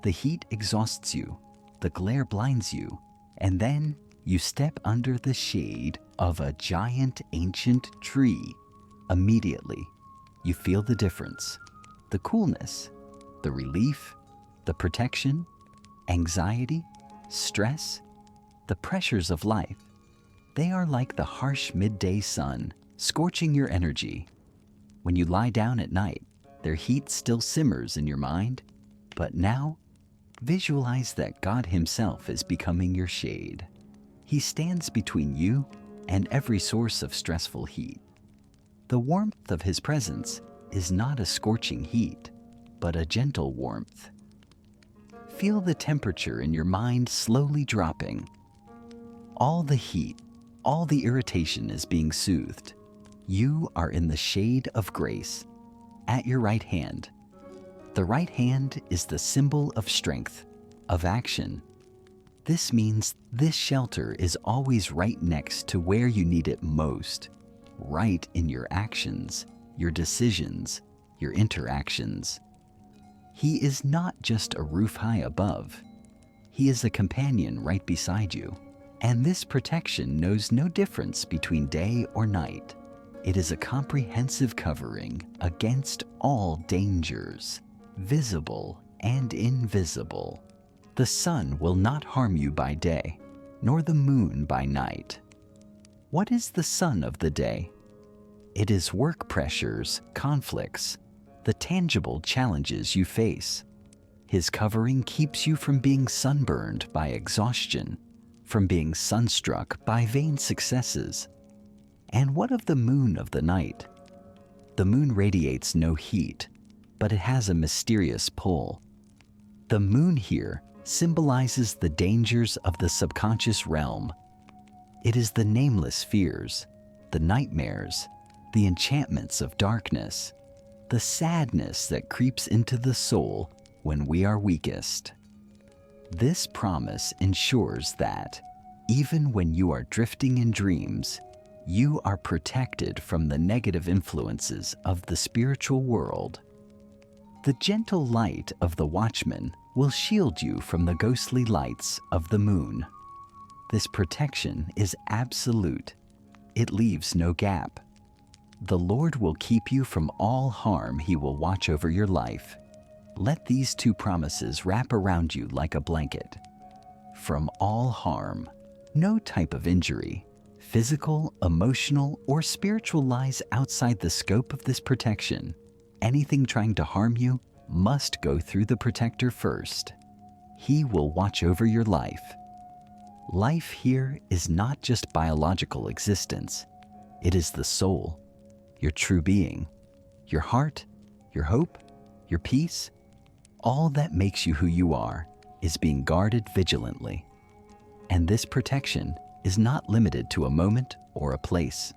The heat exhausts you, the glare blinds you, and then you step under the shade of a giant ancient tree. Immediately, you feel the difference, the coolness, the relief, the protection, anxiety, stress, the pressures of life. They are like the harsh midday sun, scorching your energy. When you lie down at night, their heat still simmers in your mind, but now, visualize that God Himself is becoming your shade. He stands between you and every source of stressful heat. The warmth of His presence is not a scorching heat, but a gentle warmth. Feel the temperature in your mind slowly dropping. All the heat, all the irritation is being soothed. You are in the shade of grace, at your right hand. The right hand is the symbol of strength, of action. This means this shelter is always right next to where you need it most, right in your actions, your decisions, your interactions. He is not just a roof high above. He is a companion right beside you. And this protection knows no difference between day or night. It is a comprehensive covering against all dangers, visible and invisible. The sun will not harm you by day, nor the moon by night. What is the sun of the day? It is work pressures, conflicts, the tangible challenges you face. His covering keeps you from being sunburned by exhaustion, from being sunstruck by vain successes. And what of the moon of the night? The moon radiates no heat, but it has a mysterious pull. The moon here symbolizes the dangers of the subconscious realm. It is the nameless fears, the nightmares, the enchantments of darkness, the sadness that creeps into the soul when we are weakest. This promise ensures that, even when you are drifting in dreams, you are protected from the negative influences of the spiritual world. The gentle light of the watchman will shield you from the ghostly lights of the moon. This protection is absolute. It leaves no gap. The Lord will keep you from all harm. He will watch over your life. Let these two promises wrap around you like a blanket. From all harm, no type of injury, physical, emotional, or spiritual, lies outside the scope of this protection. Anything trying to harm you must go through the protector first. He will watch over your life. Life here is not just biological existence. It is the soul, your true being, your heart, your hope, your peace. All that makes you who you are is being guarded vigilantly. And this protection is not limited to a moment or a place.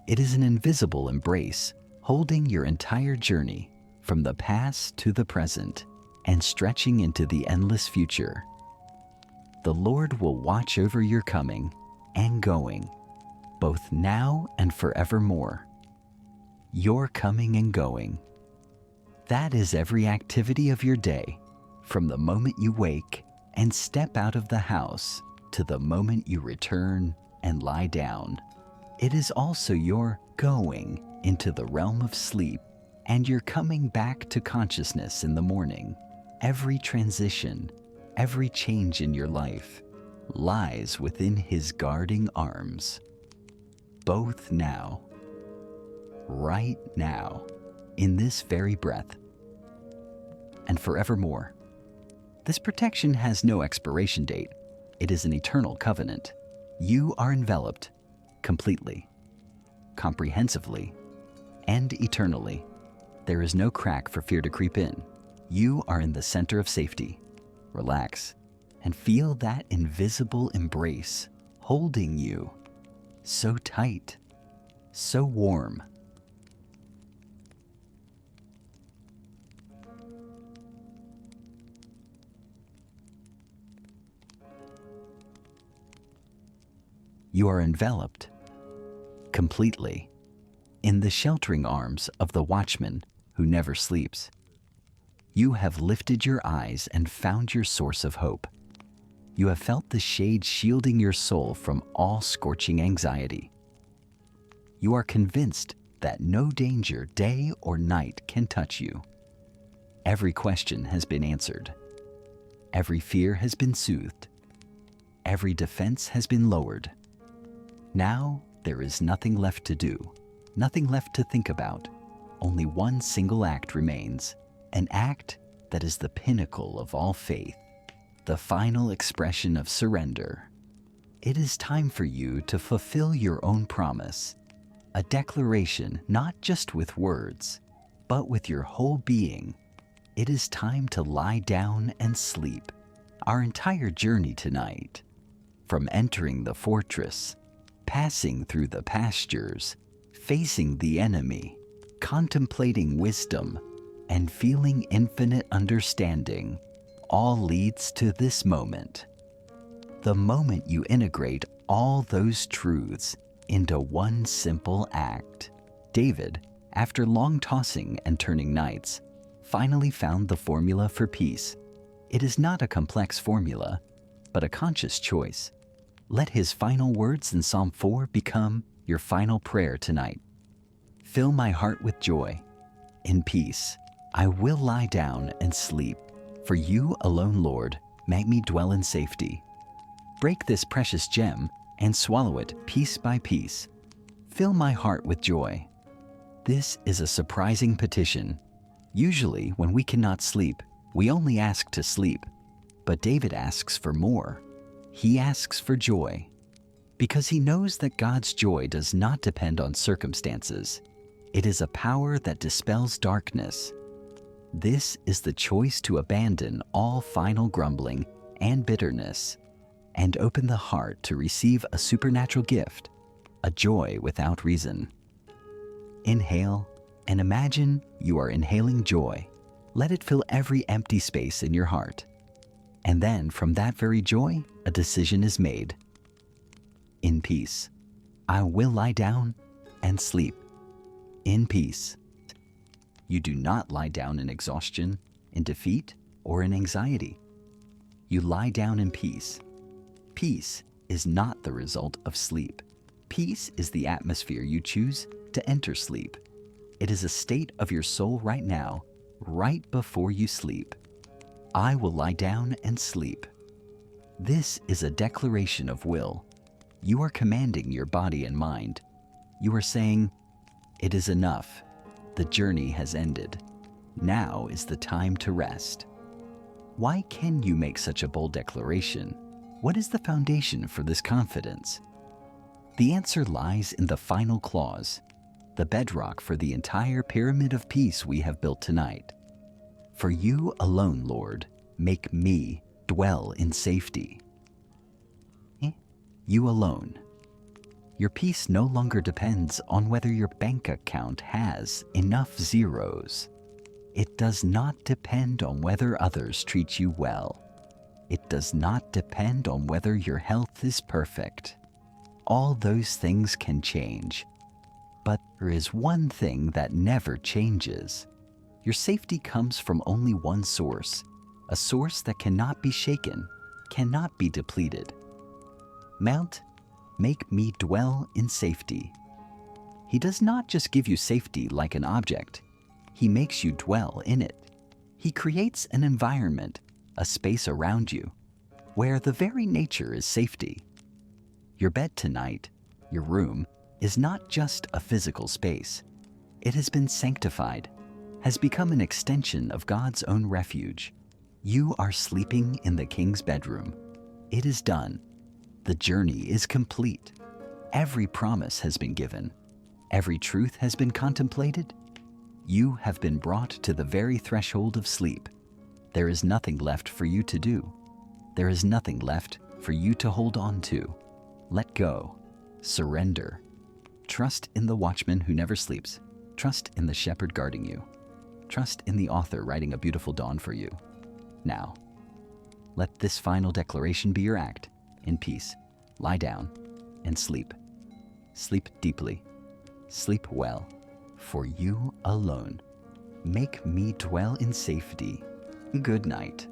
It is an invisible embrace holding your entire journey from the past to the present and stretching into the endless future. The Lord will watch over your coming and going, both now and forevermore. Your coming and going. That is every activity of your day, from the moment you wake and step out of the house to the moment you return and lie down. It is also your going into the realm of sleep and your coming back to consciousness in the morning. Every transition, every change in your life lies within His guarding arms. Both now, right now, in this very breath, and forevermore. This protection has no expiration date. It is an eternal covenant. You are enveloped completely, comprehensively, and eternally. There is no crack for fear to creep in. You are in the center of safety. Relax and feel that invisible embrace holding you so tight, so warm. You are enveloped completely in the sheltering arms of the watchman who never sleeps. You have lifted your eyes and found your source of hope. You have felt the shade shielding your soul from all scorching anxiety. You are convinced that no danger, day or night, can touch you. Every question has been answered. Every fear has been soothed. Every defense has been lowered. Now there is nothing left to do, nothing left to think about. Only one single act remains, an act that is the pinnacle of all faith, the final expression of surrender. It is time for you to fulfill your own promise, a declaration not just with words, but with your whole being. It is time to lie down and sleep. Our entire journey tonight, from entering the fortress, passing through the pastures, facing the enemy, contemplating wisdom, and feeling infinite understanding, all leads to this moment. The moment you integrate all those truths into one simple act. David, after long tossing and turning nights, finally found the formula for peace. It is not a complex formula, but a conscious choice. Let his final words in Psalm 4 become your final prayer tonight. Fill my heart with joy. In peace, I will lie down and sleep. For you alone, Lord, make me dwell in safety. Break this precious gem and swallow it piece by piece. Fill my heart with joy. This is a surprising petition. Usually, when we cannot sleep, we only ask to sleep. But David asks for more. He asks for joy. Because he knows that God's joy does not depend on circumstances. It is a power that dispels darkness. This is the choice to abandon all final grumbling and bitterness and open the heart to receive a supernatural gift, a joy without reason. Inhale and imagine you are inhaling joy. Let it fill every empty space in your heart. And then from that very joy, a decision is made. In peace, I will lie down and sleep. In peace. You do not lie down in exhaustion, in defeat, or in anxiety. You lie down in peace. Peace is not the result of sleep. Peace is the atmosphere you choose to enter sleep. It is a state of your soul right now, right before you sleep. I will lie down and sleep. This is a declaration of will. You are commanding your body and mind. You are saying, "It is enough. The journey has ended. Now is the time to rest." Why can you make such a bold declaration? What is the foundation for this confidence? The answer lies in the final clause, the bedrock for the entire pyramid of peace we have built tonight. For you alone, Lord, make me dwell in safety. You alone. Your peace no longer depends on whether your bank account has enough zeros. It does not depend on whether others treat you well. It does not depend on whether your health is perfect. All those things can change. But there is one thing that never changes. Your safety comes from only one source, a source that cannot be shaken, cannot be depleted. Mount, make me dwell in safety. He does not just give you safety like an object. He makes you dwell in it. He creates an environment, a space around you, where the very nature is safety. Your bed tonight, your room, is not just a physical space. It has been sanctified, has become an extension of God's own refuge. You are sleeping in the King's bedroom. It is done. The journey is complete. Every promise has been given. Every truth has been contemplated. You have been brought to the very threshold of sleep. There is nothing left for you to do. There is nothing left for you to hold on to. Let go. Surrender. Trust in the watchman who never sleeps. Trust in the shepherd guarding you. Trust in the author writing a beautiful dawn for you. Now, let this final declaration be your act. In peace, lie down and sleep. Sleep deeply. Sleep well. For you alone. Make me dwell in safety. Good night.